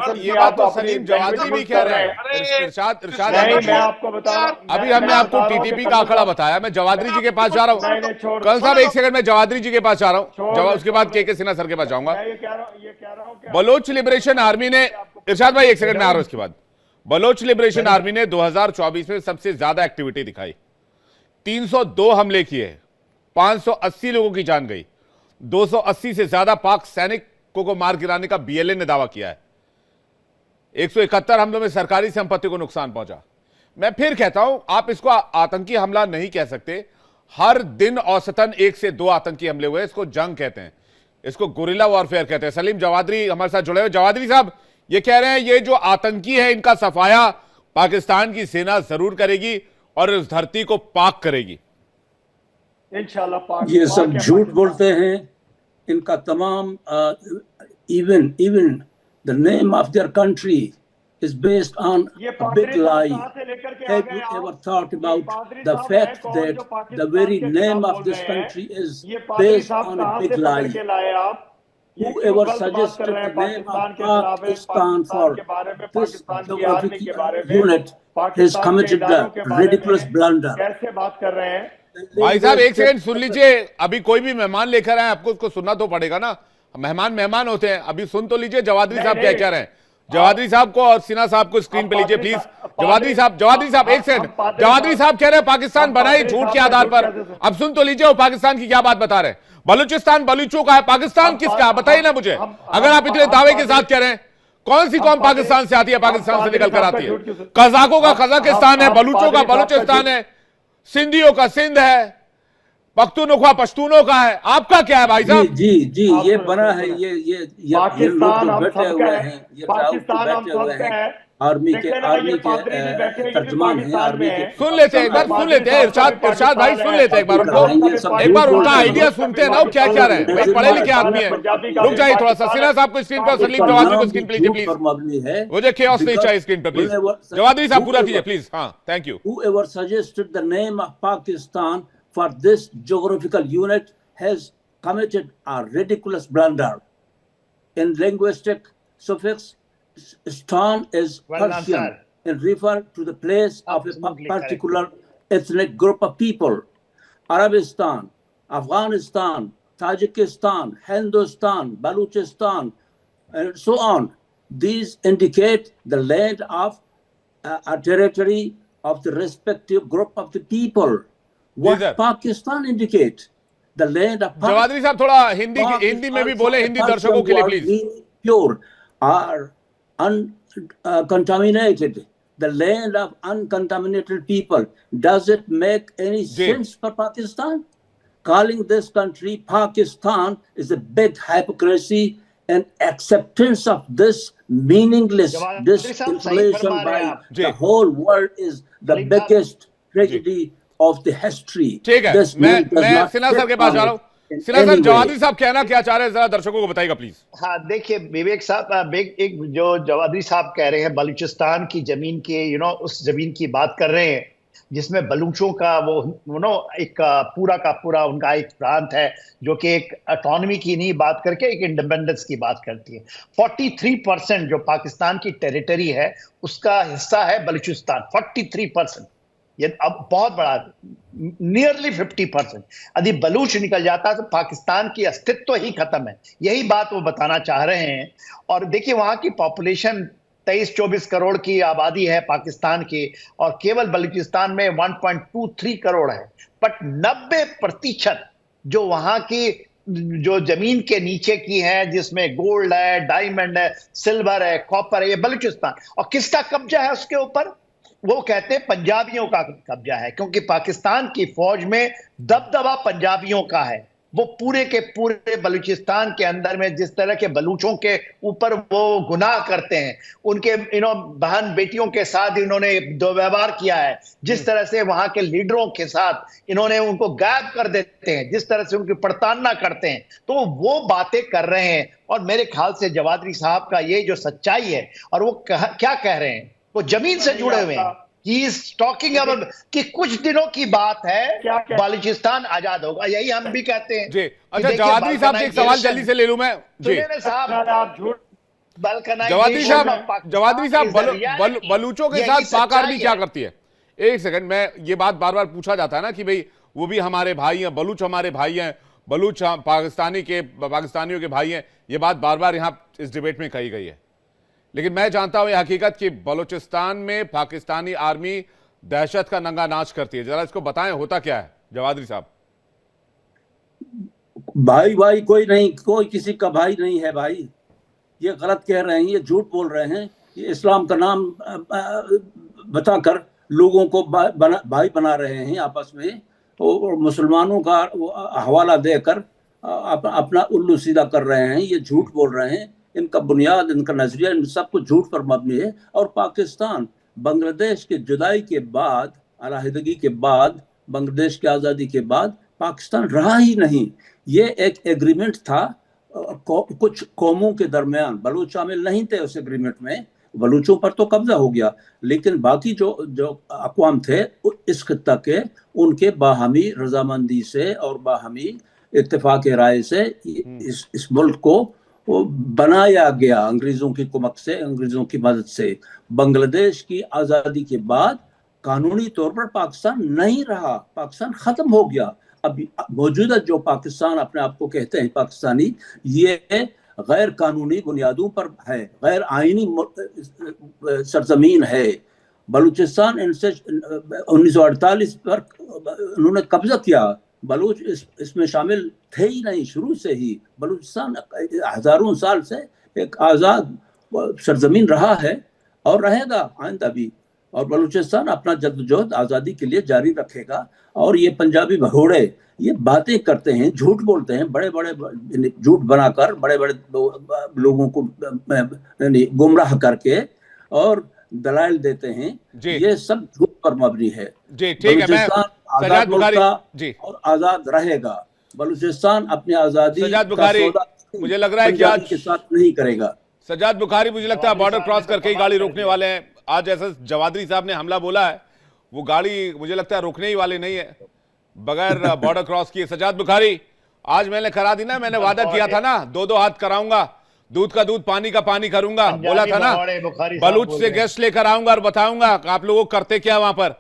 S1: तो सलीम जवादी भी कह रहे हैं। इरशाद
S5: नहीं, मैं आपको बताऊं,
S1: अभी हमने आपको टीटीपी का आंकड़ा बताया। मैं जवादरी जी के पास जा रहा हूँ। कल साहब एक सेकंड में जवादरी जी के पास जा रहा हूँ, उसके बाद के सिन्हा सर के पास जाऊंगा। बलोच लिबरेशन आर्मी ने, इरशाद भाई एक सेकंड में आ रहा हूं, उसके बाद बलोच लिबरेशन आर्मी ने 2024 में सबसे ज्यादा एक्टिविटी दिखाई। 302 हमले किए, 580 लोगों की जान गई, 280 से ज्यादा पाक सैनिकों को मार गिराने का बीएलए ने दावा किया है। 171 हमलों में सरकारी संपत्ति को नुकसान पहुंचा। मैं फिर कहता हूं, आप इसको आतंकी हमला नहीं कह सकते। हर दिन औसतन 1 से 2 आतंकी हमले हुए, इसको जंग कहते हैं, इसको गुरिल्ला वॉरफेयर कहते हैं। सलीम जवादरी हमारे साथ जुड़े हुए। जवादरी साहब ये कह रहे हैं ये जो आतंकी है इनका सफाया पाकिस्तान की सेना जरूर करेगी और इस धरती को पाक करेगी।
S5: इंशाल्लाह
S3: ये सब झूठ बोलते हैं। इनका तमाम even the name of their country is based on a big lie. Have you ever thought about the fact that the very name of this country is based on a big lie? Whoever suggested the name of Pakistan for this geographical unit has committed the ridiculous blunder.
S5: कैसे बात कर रहे हैं
S1: भाई साहब, एक second सुन लीजिए। अभी कोई भी मेहमान लेकर आए, आपको उसको सुनना तो पड़ेगा ना। मेहमान होते हैं। अभी सुन तो लीजिए जवादरी साहब क्या कह रहे हैं। जवादरी साहब को और सिन्हा साहब को स्क्रीन पे लीजिए प्लीज। जवादरी साहब एक सेकंड। जवादरी साहब कह रहे हैं पाकिस्तान बनाई झूठ के आधार पर। अब सुन तो लीजिए वो पाकिस्तान की क्या बात बता रहे हैं। बलूचिस्तान बलूचों का है, पाकिस्तान किसका है बताइए ना मुझे। अगर आप इतने दावे के साथ कह रहे हैं, कौन सी कौम पाकिस्तान से आती है, पाकिस्तान से निकल कर आती है? कजाकों का कजाकिस्तान है, बलूचों का बलूचिस्तान है, सिंधियों का सिंध है, पख्तूनख्वा पश्तूनों का है। आपका क्या है भाई साहब?
S3: जी ये बना है। ये
S5: पाकिस्तान हम
S3: बैठे हुए
S5: सबका
S3: हैं।
S5: है,
S3: ये
S5: पाकिस्तान हम
S3: बैठे हुए
S5: सबका
S3: हैं।
S5: है।
S3: आर्मी के तर्जमान हैं। आर्मी के
S1: सुन लेते हैं एक बार, सुन लेते हैं इरशाद भाई, सुन लेते हैं एक बार उनको, एक बार उनका आइडिया सुनते हैं ना वो क्या कह रहे हैं। भाई पढ़े लिखे आदमी है। रुक जाइए थोड़ा सा। सिन्हा साहब को स्क्रीन पर, सलीम जवादरी को स्क्रीन पे लीजिए प्लीज। मुझे chaos नहीं चाहिए स्क्रीन पर प्लीज। जवादरी साहब पूरा कीजिए प्लीज। हाँ, thank you.
S3: Whoever suggested the name of Pakistan for this geographical unit has committed a ridiculous blunder. In linguistic suffix, Stan is Persian and refer to the place of a particular ethnic group of people. Arabistan, Afghanistan, Tajikistan, Hindustan, Baluchistan, and so on. These indicate the land of a territory of the respective group of the people. What Pakistan indicate? The land of
S1: जवादरी साहब थोड़ा हिंदी में भी बोले, हिंदी दर्शकों के लिए please.
S3: Pure or uncontaminated. The land of uncontaminated people. Does it make any sense for Pakistan? Calling this country Pakistan is a big hypocrisy and acceptance of this meaningless disinformation by the whole world is the biggest tragedy of the history.
S1: ठीक है, मैं Sinha sir के पास जा रहा हूँ। Sinha sir, जवादरी साहब कहना क्या चाह रहे हैं, जरा दर्शकों को बताइएगा प्लीज।
S2: हाँ देखिए विवेक साहब, एक जो जवादरी साहब कह रहे हैं बलूचिस्तान की जमीन के उस जमीन की बात कर रहे हैं जिसमें बलूचों का वो एक पूरा का पूरा उनका एक प्रांत है जो कि एक ऑटोनॉमी की नहीं बात करके एक इंडिपेंडेंस की बात करती है। 43% जो पाकिस्तान की टेरिटरी है उसका हिस्सा है बलूचिस्तान। 43%, ये अब बहुत बड़ा, नियरली 50%। यदि बलूच निकल जाता तो पाकिस्तान की अस्तित्व ही खत्म है। यही बात वो बताना चाह रहे हैं। और देखिए वहां की पॉपुलेशन 23-24 करोड़ की आबादी है पाकिस्तान की, और केवल बलूचिस्तान में 1.23 करोड़ है। बट 90% जो वहां की जो जमीन के नीचे की है जिसमें गोल्ड है, डायमंड है, सिल्वर है, कॉपर है, ये बलूचिस्तान। और किसका कब्जा है उसके ऊपर? वो कहते हैं पंजाबियों का कब्जा है, क्योंकि पाकिस्तान की फौज में दबदबा पंजाबियों का है। वो पूरे के पूरे बलूचिस्तान के अंदर में जिस तरह के बलूचों के ऊपर वो गुनाह करते हैं, उनके बहन बेटियों के साथ इन्होंने दुर्व्यवहार किया है, जिस तरह से वहां के लीडरों के साथ इन्होंने उनको गायब कर देते हैं, जिस तरह से उनकी प्रताड़ना करते हैं, तो वो बातें कर रहे हैं। और मेरे ख्याल से जवादरी साहब का ये जो सच्चाई है, और वो क्या कह रहे हैं, वो जमीन से जुड़े हुए हैं। टॉकिंग अबाउट कि कुछ दिनों की बात है बलूचिस्तान आजाद होगा, यही हम भी कहते हैं।
S1: जी अच्छा, जवादरी साहब से एक सवाल जल्दी से ले लूं मैं। जी जवादरी साहब, बलूचों के साथ पाक आर्मी क्या करती है? एक सेकंड, मैं ये बात बार बार पूछा जाता है ना कि भाई वो भी हमारे भाई हैं, बलूच हमारे भाई हैं, बलूच पाकिस्तानियों के भाई हैं। ये बात बार बार यहां इस डिबेट में कही गई है, लेकिन मैं जानता हूं यह हकीकत कि बलूचिस्तान में पाकिस्तानी आर्मी दहशत का नंगा नाच करती है। जरा इसको बताएं, होता क्या है जवादरी साहब?
S3: भाई कोई नहीं, कोई किसी का भाई नहीं है भाई। ये गलत कह रहे हैं, ये झूठ बोल रहे हैं। ये इस्लाम का नाम बताकर लोगों को भाई बना रहे हैं आपस में, और मुसलमानों का हवाला देकर अपना उल्लू सीधा कर रहे हैं। ये झूठ बोल रहे हैं, इनका बुनियाद, इनका नजरिया, इन सब कुछ झूठ पर मबनी है। और पाकिस्तान बांग्लादेश के जुदाई के बाद, अलहदगी के बाद, बांग्लादेश की आज़ादी के बाद पाकिस्तान रहा ही नहीं। ये एक एग्रीमेंट था कुछ कौमों के दरमियान, बलूच शामिल नहीं थे उस एग्रीमेंट में, बलूचों पर तो कब्जा हो गया, लेकिन बाकी जो अक़वाम थे इस खित्ता के, उनके बाहमी रजामंदी से और बाहमी इत्तेफाक राय से इस मुल्क को बनाया गया अंग्रेजों की कुमक से, अंग्रेजों की मदद से। बांग्लादेश की आज़ादी के बाद कानूनी तौर पर पाकिस्तान नहीं रहा, पाकिस्तान खत्म हो गया। अब मौजूदा जो पाकिस्तान अपने आप को कहते हैं पाकिस्तानी, ये गैर कानूनी बुनियादों पर है, गैर आईनी सरजमीन है। बलूचिस्तान इनसे 1948 पर उन्होंने कब्जा किया, बलूच इसमें शामिल थे ही नहीं शुरू से ही। बलूचिस्तान हजारों साल से एक आज़ाद सरजमीन रहा है और रहेगा आइंदा भी, और बलूचिस्तान अपना जद्दोजहद आज़ादी के लिए जारी रखेगा। और ये पंजाबी भगोड़े ये बातें करते हैं, झूठ बोलते हैं, बड़े बड़े झूठ बनाकर बड़े बड़े लोगों को गुमराह करके और दलाइल देते हैं, ये सब झूठ पर मबनी है।
S1: जी ठीक है, मैं सजाद बुखारी जी,
S3: और आज़ाद रहेगा। बलूचिस्तान अपनी आज़ादी
S1: सजाद बुखारी मुझे लग रहा है कि आज
S3: के साथ नहीं करेगा।
S1: सजाद बुखारी मुझे लगता है बॉर्डर क्रॉस करके ही गाड़ी रोकने वाले हैं। आज जैसा जवादरी साहब ने हमला बोला है, वो गाड़ी मुझे लगता है रोकने ही वाले नहीं है बगैर बॉर्डर क्रॉस किए। सजाद बुखारी, आज मैंने करा दी ना, मैंने वादा किया था ना, 2-2 हाथ कराऊंगा, दूध का दूध पानी का पानी करूंगा, बोला था ना, बलूच से गेस्ट लेकर आऊंगा और बताऊंगा आप लोगों को करते क्या वहां पर।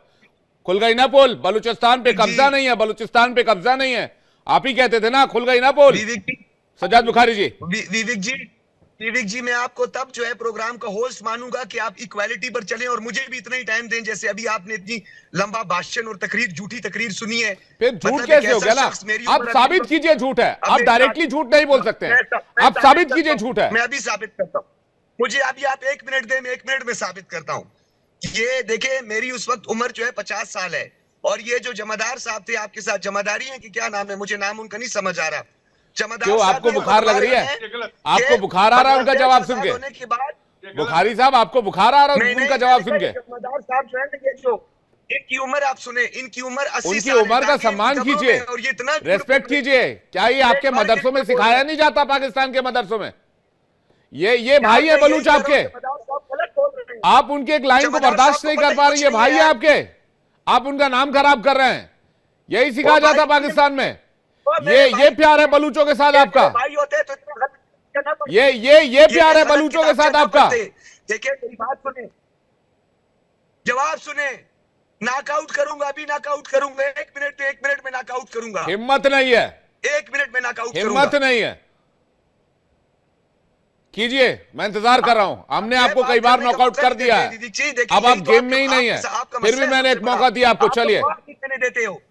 S1: खुल गई ना पोल, बलूचिस्तान पे कब्जा नहीं है, बलूचिस्तान पे कब्जा नहीं है, आप ही कहते थे ना, खुल गई ना पोल। सजाद बुखारी जी,
S4: विवेक जी मैं आपको तब जो है प्रोग्राम का होस्ट मानूंगा कि आप इक्वालिटी पर चलें और मुझे भी इतना ही टाइम दें, जैसे अभी आपने इतनी लंबा भाषण और तकरीर, झूठी तकरीर सुनी है।
S1: फिर झूठ कैसे हो गया ना? आप साबित कीजिए झूठ है, आप डायरेक्टली झूठ नहीं बोल सकते हैं, आप साबित कीजिए झूठ है।
S4: मैं अभी साबित करता हूँ, मुझे अभी आप 1 मिनट दें, मैं 1 मिनट में साबित करता हूँ। ये देखे, मेरी उस वक्त उम्र जो है 50 साल है, और ये जो जमादार साहब थे आपके साथ, जमादारी है कि क्या नाम है, मुझे नाम उनका नहीं समझ आ रहा।
S1: क्यों आपको बुखार लग रही है? आपको बुखार आ रहा है उनका जवाब सुन के? बुखारी साहब आपको बुखार आ रहा है उनका जवाब सुन के?
S4: जमादार साहब जो है जो इनकी उम्र आप सुने, इनकी उम्र 80
S1: उनकी उम्र का सम्मान कीजिए, रेस्पेक्ट कीजिए। क्या ये आपके मदरसों में सिखाया नहीं जाता? पाकिस्तान के मदरसों में ये भाई है बलूच आपके, आप उनके एक लाइन को बर्दाश्त नहीं कर पा रही है, भाई है आपके, आप उनका नाम खराब कर रहे हैं। यही सिखाया जाता पाकिस्तान में। ये प्यार है बलूचों के साथ आपका, ये प्यार है बलूचों के साथ आपका।
S4: देखिए मेरी बात सुने, जवाब सुने, नॉकआउट करूंगा, अभी नॉकआउट करूंगा, 1 मिनट में नॉकआउट करूंगा।
S1: हिम्मत नहीं है,
S4: 1 मिनट में नॉकआउट करूंगा,
S1: हिम्मत नहीं है, कीजिए, मैं इंतजार कर रहा हूं। हमने आपको कई बार नॉकआउट कर दिया है, अब आप गेम में ही नहीं है, फिर भी मैंने एक मौका दिया आपको। चलिए
S4: देते हो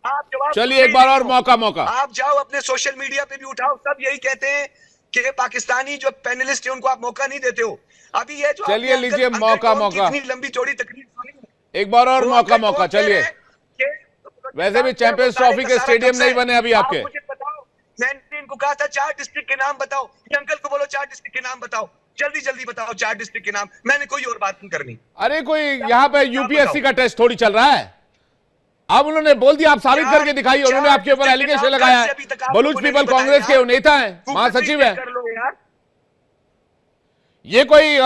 S4: आप,
S1: चलिए एक बार और मौका
S4: आप जाओ, अपने सोशल मीडिया पे भी उठाओ, सब यही कहते हैं कि पाकिस्तानी जो पैनलिस्ट है उनको आप मौका नहीं देते हो। अभी ये जो
S1: चलिए लीजिए मौका
S4: इतनी लंबी चौड़ी तकरीर सुनी,
S1: एक बार और मौका चलिए। वैसे भी चैंपियंस ट्रॉफी के स्टेडियम नहीं बने अभी आपके।
S4: मुझे बताओ, मैंने इनको कहा था 4 डिस्ट्रिक्ट के नाम बताओ, ये अंकल को बोलो 4 डिस्ट्रिक्ट के नाम बताओ, जल्दी बताओ 4 डिस्ट्रिक्ट के नाम। मैंने कोई और बात नहीं करनी।
S1: अरे कोई यहाँ पे यूपीएससी का टेस्ट थोड़ी चल रहा है। अब उन्होंने बोल दिया, आप साबित करके दिखाइए। उन्होंने आपके ऊपर एलिगेशन लगाया है, बलूच पीपल कांग्रेस के नेता हैं, महासचिव हैं। ये कोई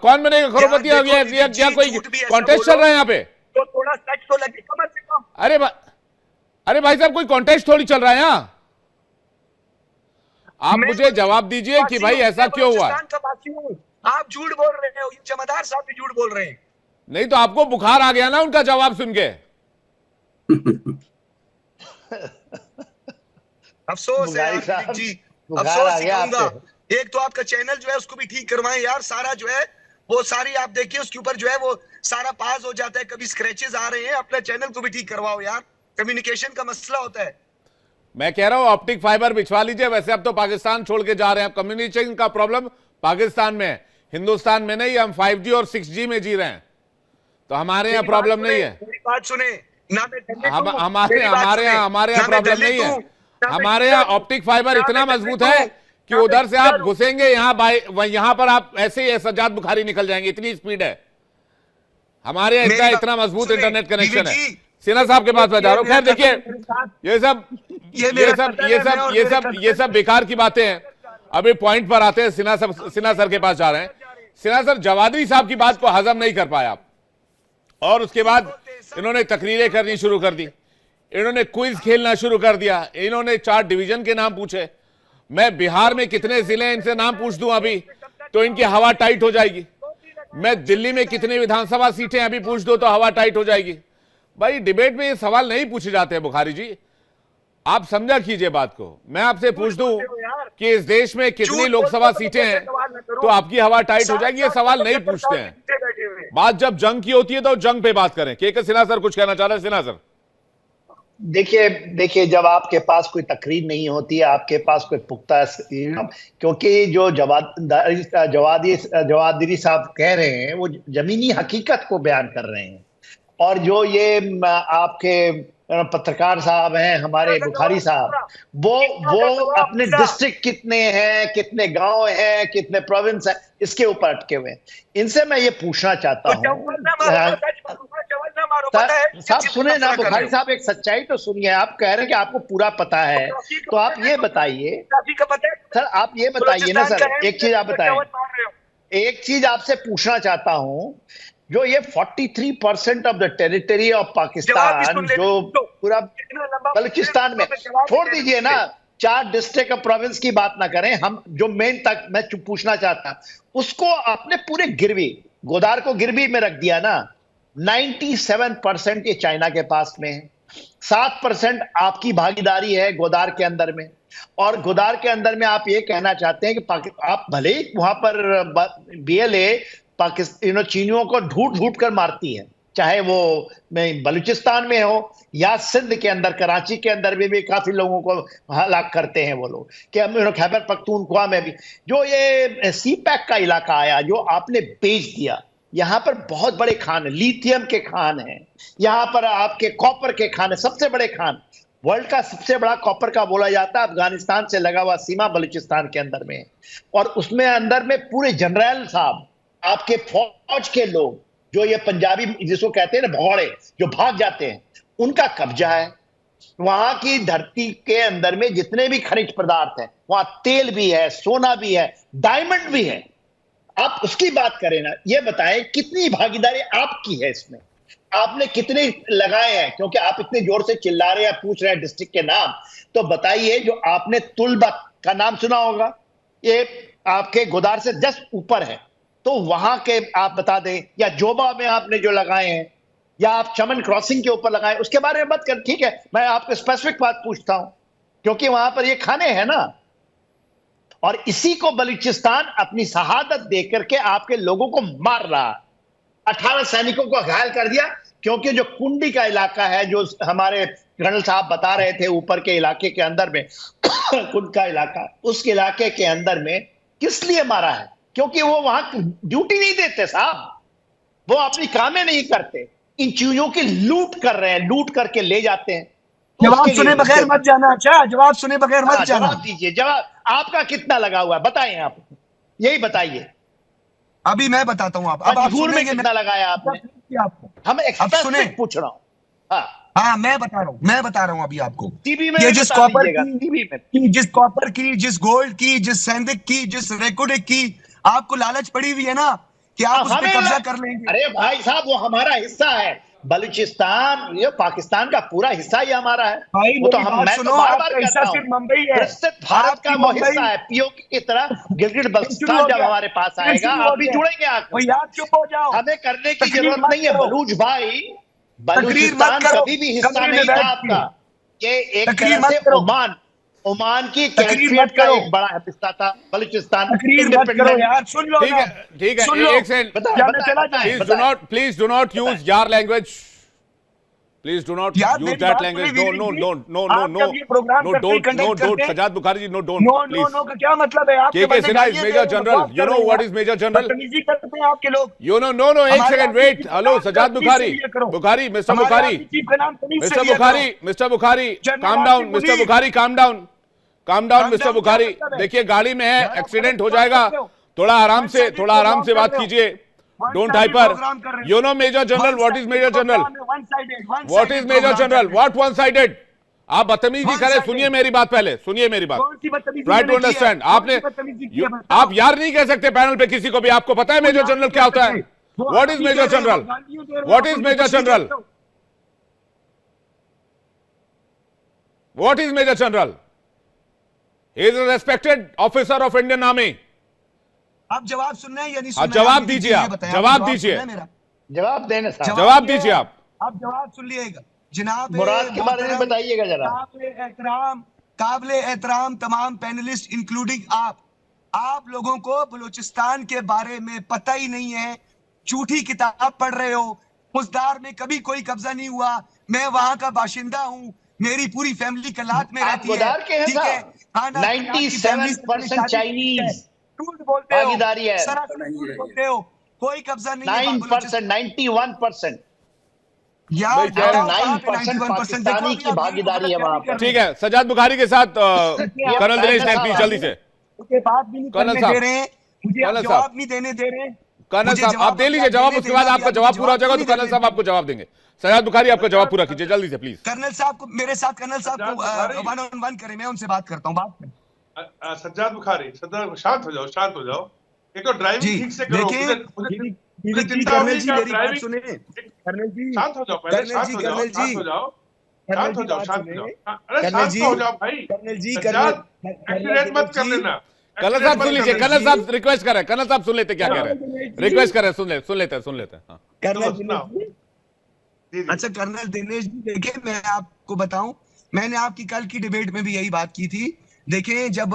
S1: कौन बनेगा करोड़पति हो गया, क्या कोई कॉन्टेस्ट चल रहा है यहाँ पे?
S4: तो थोड़ा सच तो लगे कम से कम।
S1: अरे भाई साहब, कोई कॉन्टेस्ट थोड़ी चल रहा है यहाँ। आप मुझे जवाब दीजिए कि भाई ऐसा क्यों हुआ?
S4: आप झूठ बोल रहे हो, जमादार साहब भी झूठ बोल रहे हैं।
S1: नहीं तो आपको बुखार आ गया ना उनका जवाब सुन के।
S4: अफसोस है यार जी, अफसोस ही कहूंगा। एक तो आपका चैनल जो है उसको भी ठीक करवाएं यार, सारा जो है वो सारी आप देखिए उसके ऊपर जो है वो सारा पास हो जाता है, कभी स्क्रैचेस आ रहे हैं, अपना चैनल को भी ठीक करवाओ यार, कम्युनिकेशन का मसला होता है।
S1: मैं कह रहा हूं ऑप्टिक फाइबर बिछवा लीजिए। वैसे अब तो पाकिस्तान छोड़ के जा रहे हैं, कम्युनिकेशन का प्रॉब्लम पाकिस्तान में है, हिंदुस्तान में नहीं। हम 5G और 6G में जी रहे हैं, तो हमारे यहाँ प्रॉब्लम नहीं है।
S4: मेरी बात सुने ना, मैं दलित हूं,
S1: हमारे
S4: मेरी बात
S1: हमारे
S4: सुने,
S1: यहाँ हमारे
S4: ना
S1: यहाँ
S4: मैं
S1: प्रॉब्लम
S4: दलित
S1: नहीं है।
S4: हूं, ना मैं
S1: हमारे यहाँ
S4: हिंदू हूं,
S1: ऑप्टिक फाइबर
S4: ना
S1: इतना
S4: मैं
S1: मजबूत
S4: दलित
S1: है
S4: हूं,
S1: कि
S4: ना मैं
S1: उधर से आप
S4: हिंदू हूं।
S1: घुसेंगे यहाँ पर आप ऐसे ही सज्जाद बुखारी निकल जाएंगे, इतनी स्पीड है हमारे यहाँ।
S4: मेरी
S1: इतना
S4: बात
S1: मजबूत
S4: सुने,
S1: इंटरनेट कनेक्शन है।
S4: विवेक जी,
S1: सिन्हा साहब के पास मैं जा रहा हूँ। खैर
S4: मेरा
S1: देखिए,
S4: कथन मेरे साथ,
S1: ये सब
S4: ये मेरा कथन है, मैं और मेरे
S1: ये सब बेकार की बातें हैं। अभी पॉइंट पर आते हैं। सिन्हा सर के पास जा रहे हैं। सिन्हा सर, जवादी साहब की बात को हजम नहीं कर पाया आप, और उसके बाद इन्होंने तकरीरें करनी शुरू कर दी, इन्होंने क्विज खेलना शुरू कर दिया, इन्होंने 4 डिवीजन के नाम पूछे। मैं बिहार में कितने जिले हैं इनसे नाम पूछ दूं अभी तो इनकी हवा टाइट हो जाएगी। मैं दिल्ली में कितने विधानसभा सीटें अभी पूछ दो तो हवा टाइट हो जाएगी। भाई डिबेट में ये सवाल नहीं पूछे जाते हैं बुखारी जी, आप समझा कीजिए बात को। मैं आपसे पूछ दूं कि इस देश में कितनी लोकसभा सीटें हैं तो आपकी हवा टाइट हो जाएगी, ये सवाल नहीं पूछते हैं। बात जब जंग की होती है तो जंग पे बात करें। के सिन्हा सर कुछ कहना चाह रहे हैं? सिन्हा सर
S2: देखिए जब आपके पास कोई तकरीर नहीं होती है, आपके पास कोई पुख्ता, क्योंकि जो जवादिरी साहब कह रहे हैं वो जमीनी हकीकत को बयान कर रहे हैं, और जो ये आपके पत्रकार साहब हैं हमारे बुखारी साहब, वो अपने डिस्ट्रिक्ट कितने हैं, कितने गांव हैं, कितने प्रोविंस हैं, इसके ऊपर अटके हुए हैं। इनसे मैं ये पूछना चाहता हूँ, साहब सुने ना बुखारी साहब, एक सच्चाई तो सुनिए। आप कह रहे हैं कि आपको पूरा पता है, तो आप ये बताइए सर, आप ये बताइए ना सर, एक चीज आप बताएं, एक चीज आपसे पूछना चाहता हूं, जो ये 43% of the territory of Pakistan, जो पूरा बलूचिस्तान में, छोड़ दीजिए ना 4 डिस्ट्रिक्ट और प्रोविंस की बात ना करें, हम जो मेन तक मैं पूछना चाहता, उसको आपने पूरे गिरवी, गोदार को गिरवी में रख दिया ना। 97% ये चाइना के पास में है, 7% आपकी भागीदारी है गोदार के अंदर में, और गोदार के अंदर में आप ये कहना चाहते हैं कि आप भले ही वहां पर BLA पाकिस्तान चीनियों को ढूंढ ढूंढ कर मारती है, चाहे वो बलूचिस्तान में हो या सिंध के अंदर, कराची के अंदर में भी काफी लोगों को हलाक करते हैं वो लोग, कि खैबर पख्तूनख्वा में भी जो ये CPEC का इलाका आया, जो आपने बेच दिया, यहाँ पर बहुत बड़े खान, लिथियम के खान हैं, यहाँ पर आपके कॉपर के खान है, सबसे बड़े खान, वर्ल्ड का सबसे बड़ा कॉपर का बोला जाता है अफगानिस्तान से लगा हुआ सीमा बलूचिस्तान के अंदर में, और उसमें अंदर में पूरे जनरल साहब, आपके फौज के लोग, जो ये पंजाबी जिसको कहते हैं ना भगौड़े, जो भाग जाते हैं, उनका कब्जा है। वहां की धरती के अंदर में जितने भी खनिज पदार्थ हैं, वहां तेल भी है, सोना भी है, डायमंड भी है। आप उसकी बात करें ना, ये बताएं कितनी भागीदारी आपकी है इसमें, आपने कितने लगाए हैं? क्योंकि आप इतने जोर से चिल्ला रहे हैं, पूछ रहे हैं डिस्ट्रिक्ट के नाम, तो बताइए, जो आपने तुलबा का नाम सुना होगा, ये आपके गोदार से जस्ट ऊपर है, तो वहां के आप बता दें, या जोबा में आपने जो लगाए हैं, या आप चमन क्रॉसिंग के ऊपर लगाए, उसके बारे में बात कर। ठीक है, मैं आपको स्पेसिफिक बात पूछता हूं, क्योंकि वहां पर ये खाने हैं ना, और इसी को बलूचिस्तान अपनी शहादत देकर के आपके लोगों को मार रहा है। 18 सैनिकों को घायल कर दिया, क्योंकि जो कुंडी का इलाका है, जो हमारे कर्नल साहब बता रहे थे, ऊपर के इलाके के अंदर में कुंड का इलाका, उस इलाके के अंदर में किस लिए मारा है? क्योंकि वो वहां ड्यूटी नहीं देते साहब, वो अपनी कामें नहीं करते, इन चीजों की लूट कर रहे हैं, लूट करके ले जाते हैं।
S7: जवाब सुने बगैर मत जाना। अच्छा, जवाब सुने बगैर मत जाना।
S2: जवाब दीजिए, जवाब आपका कितना लगा हुआ है बताएं, आप यही बताइए।
S7: अभी मैं बताता हूँ, अब आप
S2: में कितना लगाया आपने?
S7: आपको
S2: हम एक्सपेक्ट पूछ रहा हूँ।
S7: हाँ, मैं बता रहा हूँ अभी आपको।
S2: टीवी में
S7: ये जिस कॉपर
S2: की,
S7: जिस कॉपर की, जिस गोल्ड की, जिस सैंडिक की, जिस रेकोडिक की आपको लालच पड़ी हुई है ना कि आप उस पे कब्जा कर लेंगे।
S2: अरे भाई साहब, वो हमारा हिस्सा है। बलूचिस्तान ये पाकिस्तान का पूरा हिस्सा ही हमारा है।
S7: भाई
S2: वो तो हम, मैं तो बार-बार कहता हूं,
S7: मुंबई है,
S2: भारत का वो हिस्सा है। पीओके की तरह गिलगिट बल्तिस्तान जब हमारे पास आएगा, आप भी जुड़ेंगे आकर।
S7: यार चुप हो जाओ,
S2: हमें करने की जरूरत नहीं है बलूच भाई। बलूचिस्तान कभी भी हिस्सा नहीं था आपका। ये एक तरह से ओमान की कैफियत का एक बड़ा हिस्सा था बलूचिस्तान।
S7: यार सुन लो,
S1: ठीक है, एक second, please do not use यार लैंग्वेज। Please do not
S7: यार,
S1: use
S7: मेरी
S1: that
S7: बात
S1: language.
S7: सुनिए,
S1: No,
S7: विवेक
S1: no,
S7: जी।
S1: no, no, no,
S7: आप
S1: no.
S7: जब ये प्रोग्राम
S1: No,
S7: करते हैं,
S1: don't, no,
S7: conduct
S1: don't.
S7: करते हैं,
S1: Sajjad Bukhari ji, no, don't.
S7: No no
S1: Please.
S7: No का क्या मतलब है? आपके
S1: KK
S7: बंदे
S1: Sinha is
S7: गालियां दे
S1: Major
S7: रहे हैं,
S1: General.
S7: बकवास
S1: You
S7: कर
S1: know
S7: रहे हैं
S1: what
S7: यार।
S1: is Major General?
S7: बदतमीजी करते हैं आपके लोग।
S1: You know, no, एक
S7: हमारे
S1: second,
S7: आदमी
S1: wait.
S7: चीफ
S1: Hello,
S7: का नाम
S1: Sajjad
S7: तमीज से
S1: Bukhari.
S7: लिया करो।
S1: Bukhari, Mr.
S7: हमारे
S1: Bukhari.
S7: आदमी चीफ का नाम तमीज से
S1: Mr.
S7: लिया
S1: Bukhari,
S7: करो।
S1: Mr. Bukhari,
S7: general
S1: calm
S7: Asif
S1: down, Mr.
S7: Munir.
S1: Bukhari, calm down. Calm down,
S7: Calm
S1: Mr.
S7: down क्या
S1: Bukhari.
S7: मतलब है?
S1: देखिए गाड़ी में है,
S7: यार, आप
S1: एक्सीडेंट
S7: गलत
S1: हो
S7: बात
S1: जाएगा,
S7: कर रहे हो।
S1: थोड़ा आराम से
S7: One-sided प्रोग्राम
S1: बात
S7: कर रहे हो।
S1: कीजिए. Don't
S7: One-sided
S1: hyper.
S7: प्रोग्राम कर रहे हो।
S1: You know Major General, what is
S7: One-sided
S1: Major General?
S7: Programme है, one-sided,
S1: What
S7: one-sided
S1: is Major
S7: programme
S1: General?
S7: कर रहे हो।
S1: What one-sided? आप बदतमीजी करें,
S7: One-sided.
S1: सुनिए मेरी बात पहले, सुनिए मेरी बात.
S7: कौन सी बदतमीजी
S1: Try to
S7: मैंने की है?
S1: understand.
S7: कौन
S1: आपने
S7: सी बदतमीजी की है, बताओ।
S1: आप यार नहीं कह सकते पैनल पे किसी को भी. आपको पता है मेजर जनरल क्या होता है? What is Major General? What is Major General? What is Major General? He is a respected officer of Indian Army.
S7: आप जवाब सुनना है या नहीं
S1: आप
S7: सुनना है?
S1: जवाब
S7: आप
S1: दीजिए, आप
S7: बताएं,
S1: जवाब
S7: सुनना
S1: दीजिए.
S7: है मेरा?
S2: जवाब देना साहब।
S1: जवाब
S7: ये
S1: दीजिए आप.
S7: आप जवाब सुन लीजिएगा जनाब।
S2: मुराद के बारे में
S7: मोहतरम,
S2: बताइएगा जरा।
S7: काबिल एहतराम तमाम पैनलिस्ट इंक्लूडिंग आप लोगों को बलूचिस्तान के बारे में पता ही नहीं है। झूठी किताब पढ़ रहे हो। मुजदार में कभी कोई कब्जा नहीं हुआ। मैं वहां का बाशिंदा हूँ। मेरी पूरी फैमिली कलात में
S2: आप
S7: रहती है।
S2: गुदार के हैं
S7: ठीक है,
S2: साहब?
S7: खाना खिलाने की फैमिली से
S2: 97%
S7: शादी
S2: चाइनीज
S7: है। झूठ बोलते हो,
S2: भागीदारी है।
S7: सरासर झूठ बोलते हो। कोई कब्जा नहीं है
S2: 9%, 91%।
S7: यार
S1: भाई, क्या है?
S7: बताओ कहाँ पे
S2: 9%
S7: 91%
S2: पाकिस्तानी
S7: देखो,
S2: की
S7: अभी आप
S2: भागीदारी है
S7: मेरी
S2: वहां
S7: गलत
S2: पर।
S1: ठीक है, सजाद बुखारी के साथ कर्नल दिनेश नायक प्लीज जल्दी से.
S7: उसके बाद भी नहीं
S1: कर्नल
S7: करने
S1: साहब,
S7: दे रहे हैं। मुझे आप
S1: कर्नल
S7: जवाब
S1: साहब,
S7: नहीं देने दे रहे हैं।
S1: कर्नल
S7: मुझे
S1: साहब आप दे लीजिए जवाब, उसके बाद आपका जवाब पूरा हो जाएगा तो कर्नल साहब आपको जवाब देंगे. सजाद बुखारी आपका जवाब पूरा कीजिए जल्दी से प्लीज.
S7: कर्नल साहब को मेरे साथ कर्नल साहब
S6: सज्जाद
S7: को
S6: बुखारी।
S7: 1-on-1 करें। मैं उनसे बात करता हूँ। बात करें।
S6: सज्जाद बुखारी, सज्जाद शांत हो जाओ, शांत हो जाओ. एक तो ड्राइविंग
S7: जी
S6: ठीक से करो.
S7: देखिए
S6: मुझे चिंता
S7: कर्नल
S6: होगी
S7: जी
S6: कि आप
S7: मेरी बात
S6: ड्राइविंग.
S7: सुने। कर्नल जी
S6: शांत हो जाओ पहले,
S7: कर्नल
S6: शांत
S7: जी
S6: हो जाओ,
S7: कर्नल
S6: शांत
S7: जी
S6: हो जाओ,
S7: कर्नल
S6: शांत हो
S7: जी
S6: जाओ,
S7: बात
S6: शांत हो
S7: सुने।
S6: जाओ. अरे
S7: कर्नल
S6: शांत
S7: जी
S6: तो हो जाओ भाई.
S7: कर्नल जी
S6: सज्जाद एक्सीडेंट मत कर लेना.
S1: कर्नल साहब सुन लीजिए, कर्नल साहब रिक्वेस्ट कर रहे हैं, कर्नल साहब सुन लेते क्या कह रहे हैं, रिक्वेस्ट कर रहे हैं, सुन लेते हैं. हाँ.
S7: कर्नल
S6: सुनाओ.
S7: दिनेश जी।
S6: जी, जी.
S7: अच्छा कर्नल दिनेश जी देखिए, मैं आपको बताऊं, मैंने आपकी कल की डिबेट में भी यही बात की थी। देखें, जब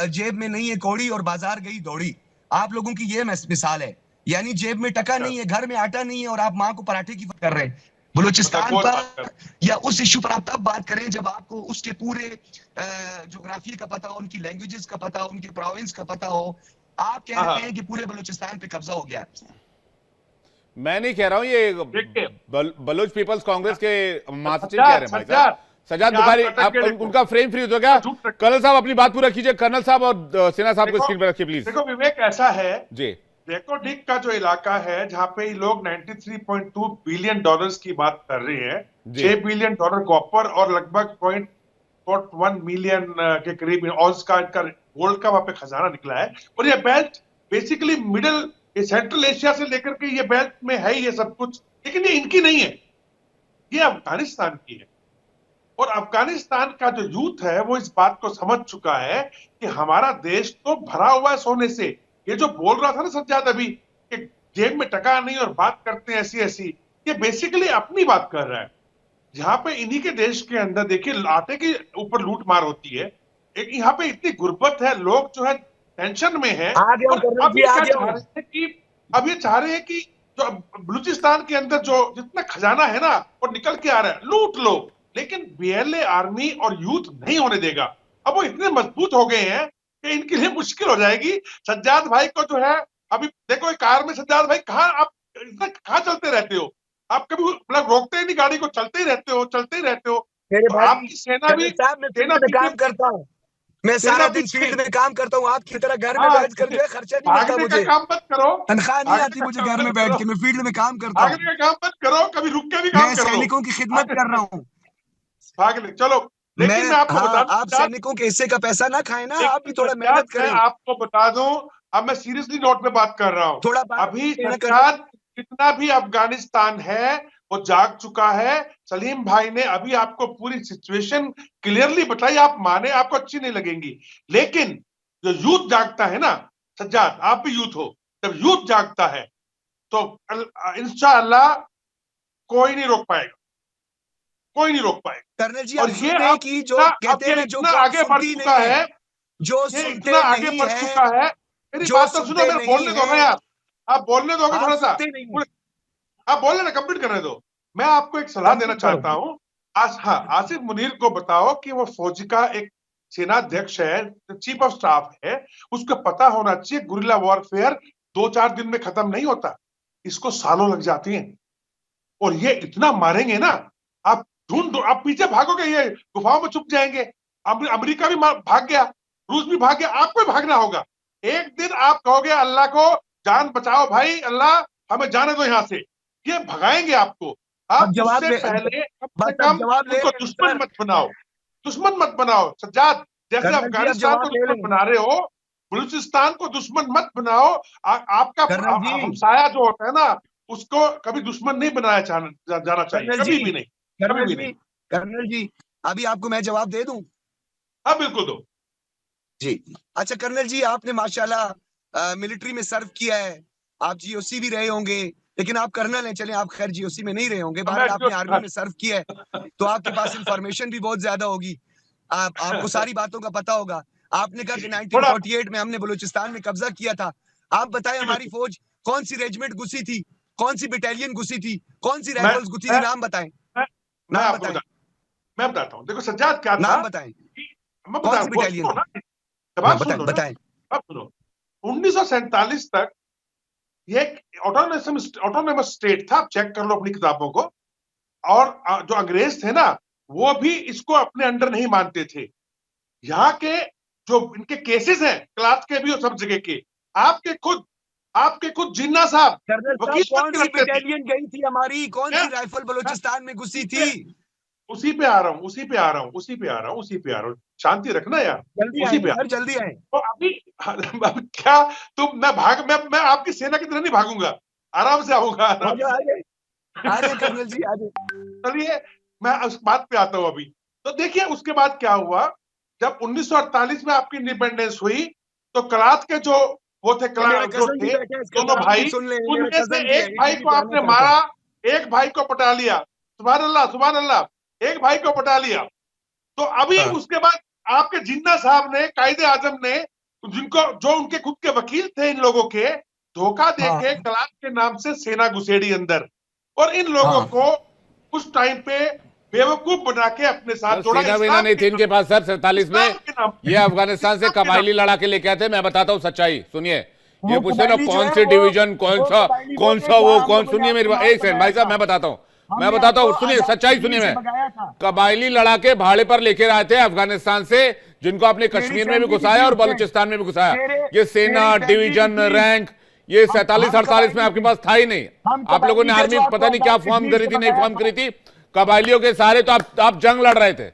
S7: जेब में नहीं है कौड़ी और बाजार गई दौड़ी, आप लोगों की ये मिसाल है। यानी जेब में टका नहीं है, घर में आटा नहीं है और आप माँ को पराठे की कर रहे हैं। बलूचिस्तान पर या उस इश्यू पर आप तब बात करें जब आपको उसके पूरे ज्योग्राफी का पता हो, उनकी लैंग्वेजेस का पता हो, उनके प्रोविंस का पता हो। आप कह रहे हैं कि पूरे बलूचिस्तान पे कब्जा हो गया।
S1: मैं नहीं कह रहा हूं, ये
S6: देखिए,
S1: बलूच पीपल्स कांग्रेस के महासचिव
S6: सज्जाद,
S1: कह रहे हैं भाई साहब. सजाद
S6: क्या
S1: बुखारी
S6: आप
S1: आप
S6: अटक के देखो.
S1: उनका फ्रेम फ्रीज हो गया. कर्नल साहब अपनी बात पूरा कीजिए. कर्नल साहब और सिन्हा साहब को
S6: देखो,
S1: स्क्रीन पर रखिए प्लीज.
S6: देखो विवेक, ऐसा है
S1: जी.
S6: रेकोडिक का जो इलाका है जहां पे ये लोग 93.2 बिलियन डॉलर्स की बात कर रहे हैं.
S1: जी.
S6: 6 बिलियन डॉलर कॉपर और लगभग 0.1 मिलियन के करीब ऑल्स का इनका गोल्ड का वहां पे खजाना निकला है. और ये belt basically middle central Asia से लेकर के ये बेल्ट में है ये सब कुछ, लेकिन ये इनकी नहीं है, ये अफगानिस्तान की है. और अफगानिस्तान का जो यूथ है वो इस बात को समझ चुका है कि हमारा देश तो भरा हुआ है सोने से. ये जो बोल रहा था ना सज्जाद अभी कि जेब में टका नहीं और बात करते हैं ऐसी ऐसी, ये बेसिकली अपनी बात कर रहा है. जहां पे इन्हीं के देश के अंदर देखिए आटे के ऊपर लूट मार होती है. एक यहाँ पे इतनी गुर्बत है, लोग जो है टेंशन में है.
S7: आ गया
S6: और
S7: कर्नल
S6: अब
S7: जी,
S6: ये
S7: आ
S6: क्या
S7: गया
S6: चाह रहे हैं कि अब ये चाह रहे हैं कि जो बलूचिस्तान के अंदर जो जितना खजाना है ना वो निकल के आ रहा है, लूट लो. लेकिन बीएलए आर्मी और यूथ नहीं होने देगा. अब वो इतने मजबूत हो गए हैं कि इनके लिए मुश्किल हो जाएगी. सज्जाद भाई को जो है अभी देखो कार में, सज्जाद भाई आप कहाँ चलते रहते हो? आप कभी मतलब रोकते ही नहीं गाड़ी को, चलते ही रहते हो, चलते ही रहते हो.
S7: मेरे
S6: तो
S7: भाई,
S6: आपकी सेना भी
S7: मैं फील्ड में काम करता हूँ। मैं सारा दिन फील्ड में काम करता हूँ। आपकी तरह घर में बैठ कर जो है खर्चा नहीं मिलता
S6: भागने का
S7: मुझे,
S6: काम मत करो,
S7: तनख्वाह नहीं आती मुझे घर में बैठ के। मैं फील्ड में काम करता हूँ,
S6: भागने का काम मत करो, कभी रुक के भी काम
S7: मैं
S6: कर लो.
S7: सैनिकों की खिदमत कर रहा हूँ।
S6: भागने चलो. लेकिन मैं आपको बता दूं,
S7: आप सैनिकों के हिस्से का पैसा ना खाए ना, आप भी थोड़ा
S6: सज्जाद,
S7: मेहनत
S6: मैं
S7: करें।
S6: आपको बता दूं, अब मैं सीरियसली नोट पे बात कर रहा हूं.
S7: थोड़ा बात
S6: अभी
S7: करना
S6: सरकार जितना भी अफगानिस्तान है वो जाग चुका है. सलीम भाई ने अभी आपको पूरी सिचुएशन क्लियरली बताई. आप माने आपको अच्छी नहीं लगेंगी, लेकिन जो यूथ जागता है ना सज्जाद, आप भी यूथ हो, जब यूथ जागता है तो इंशाअल्लाह कोई नहीं रोक पाएगा, कोई नहीं रोक पाएगा.
S7: कर्नल जी,
S6: और
S7: आप
S6: ये
S7: सुनते हैं कि जो कहते हैं जो
S6: आगे बढ़
S7: सुनती
S6: चुका
S7: नहीं
S6: है,
S7: जो
S6: ये
S7: सुनते
S6: इतना आगे
S7: नहीं
S6: बढ़
S7: है,
S6: चुका है. मेरी
S7: जो
S6: बात तो सुनो,
S7: सुनते
S6: मेरे बोलने
S7: नहीं
S6: दो ना
S7: है।
S6: यार, आप बोलने दोगे
S7: आप
S6: थोड़ा सा,
S7: सुनते नहीं हैं।
S6: आप बोलने ना, कंप्लीट करने दो. मैं आपको एक सलाह देना चाहता हूं। आसिफ मुनीर को बताओ कि वो फौज का एक सेनाध्यक्ष है, चीफ ऑफ स्टाफ है, उसको पता होना चाहिए गुरिल्ला वॉरफेयर 2-4 दिन में खत्म नहीं होता, इसको सालों लग जाती हैं। और ये इतना मारेंगे ना, आप आप पीछे भागोगे, ये गुफाओं में छुप जाएंगे। अमेरिका भी भाग गया, रूस भी भाग गया, आपको भागना होगा। एक दिन आप कहोगे अल्लाह को, जान बचाओ भाई, अल्लाह हमें जाने दो यहाँ से, ये भगाएंगे आपको। आप उससे पहले कम से कम उनको दुश्मन मत बनाओ, दुश्मन मत बनाओ सज्जाद। जैसे अफगानिस्तान को दुश्मन बना रहे हो, बलूचिस्तान को दुश्मन मत बनाओ। आपका हमसाया जो होता है ना, उसको कभी दुश्मन नहीं बनाया जाना चाहिए, कभी भी नहीं, कभी भी नहीं।
S7: कर्नल जी, अभी आपको मैं जवाब दे दूं?
S6: हाँ बिल्कुल दो
S7: जी। अच्छा कर्नल जी, आपने माशाल्लाह मिलिट्री में सर्व किया है, आप जीओसी भी रहे होंगे, लेकिन आप कर्नल हैं, चले आप खैर जीओसी में नहीं रहे होंगे, बहरहाल आपने आर्मी में सर्व किया है, तो आपके पास इंफॉर्मेशन भी बहुत ज्यादा होगी, आपको सारी बातों का पता होगा। आपने कहा कि 1948 में हमने बलूचिस्तान में कब्जा किया था। आप बताएं हमारी फौज कौन सी रेजिमेंट घुसी थी, कौन सी बटालियन घुसी थी, कौन सी राइफल्स घुसी थी, नाम बताएं। नाम बताएं।
S6: मैं बताता हूँ। देखो सज्जाद क्या था,
S7: नाम बताएं, कौन सी बटालियन? बताएं।
S6: अब सुनो, 1947 तक ये ऑटोनोमस स्टेट था, आप चेक कर लो अपनी किताबों को। और जो अंग्रेज थे ना, वो भी इसको अपने अंडर नहीं मानते थे। यहाँ के जो इनके केसेस हैं, क्लास के भी और सब जगह के, आपके खुद जिन्ना साहब वकील
S7: कौन सी बटालियन गई थी हमारी, कौन सी राइफल बलूचिस्तान में घुसी थी?
S6: उसी पे आ रहा हूँ। शांति रखना यार,
S7: जल्दी आए।
S6: तो अभी क्या तुम, मैं आपकी सेना की तरह नहीं भागूंगा, आराम से आऊंगा।
S7: आगे कर्नल जी आगे।
S6: चलिए मैं उस बात पे आता हूँ अभी। तो देखिए उसके बाद क्या हुआ, जब 1948 में आपकी इंडिपेंडेंस हुई, तो कलात के जो वो थे, दोनों भाई, उनमें से एक भाई को आपने मारा, एक भाई को पटा लिया। सुभान अल्लाह, एक भाई को पटा लिया। तो अभी उसके बाद आपके जिन्ना साहब ने, कायदे आजम ने, जो उनके खुद के वकील थे इन लोगों के, धोखा देके कलात के नाम से सेना घुसेड़ी अंदर, और इन लोगों को उस टाइम पे बेवकूफ बना के अपने साथ जोड़ा।
S1: सेना वेना नहीं थी इनके पास सर 47 में, ये अफगानिस्तान से कबायली लड़ा के लेके आए थे। मैं बताता हूँ सच्चाई, सुनिए। ये पूछते ना कौन सी डिवीजन, कौन सा वो, सुनिए मेरी बात एक सेकंड भाई साहब, मैं बताता हूँ, सुनिए सच्चाई सुनिए। मैं कबायली लड़ा के भाड़े पर लेकर आए थे अफगानिस्तान से, जिनको आपने कश्मीर में भी घुसाया और बलूचिस्तान में भी घुसाया। ये सेना डिवीजन रैंक ये 47-48 में आपके पास था ही नहीं। आप लोगों ने आर्मी पता नहीं क्या फॉर्म करी थी, नहीं फॉर्म करी थी, कबायलियों के सहारे तो आप जंग लड़ रहे थे।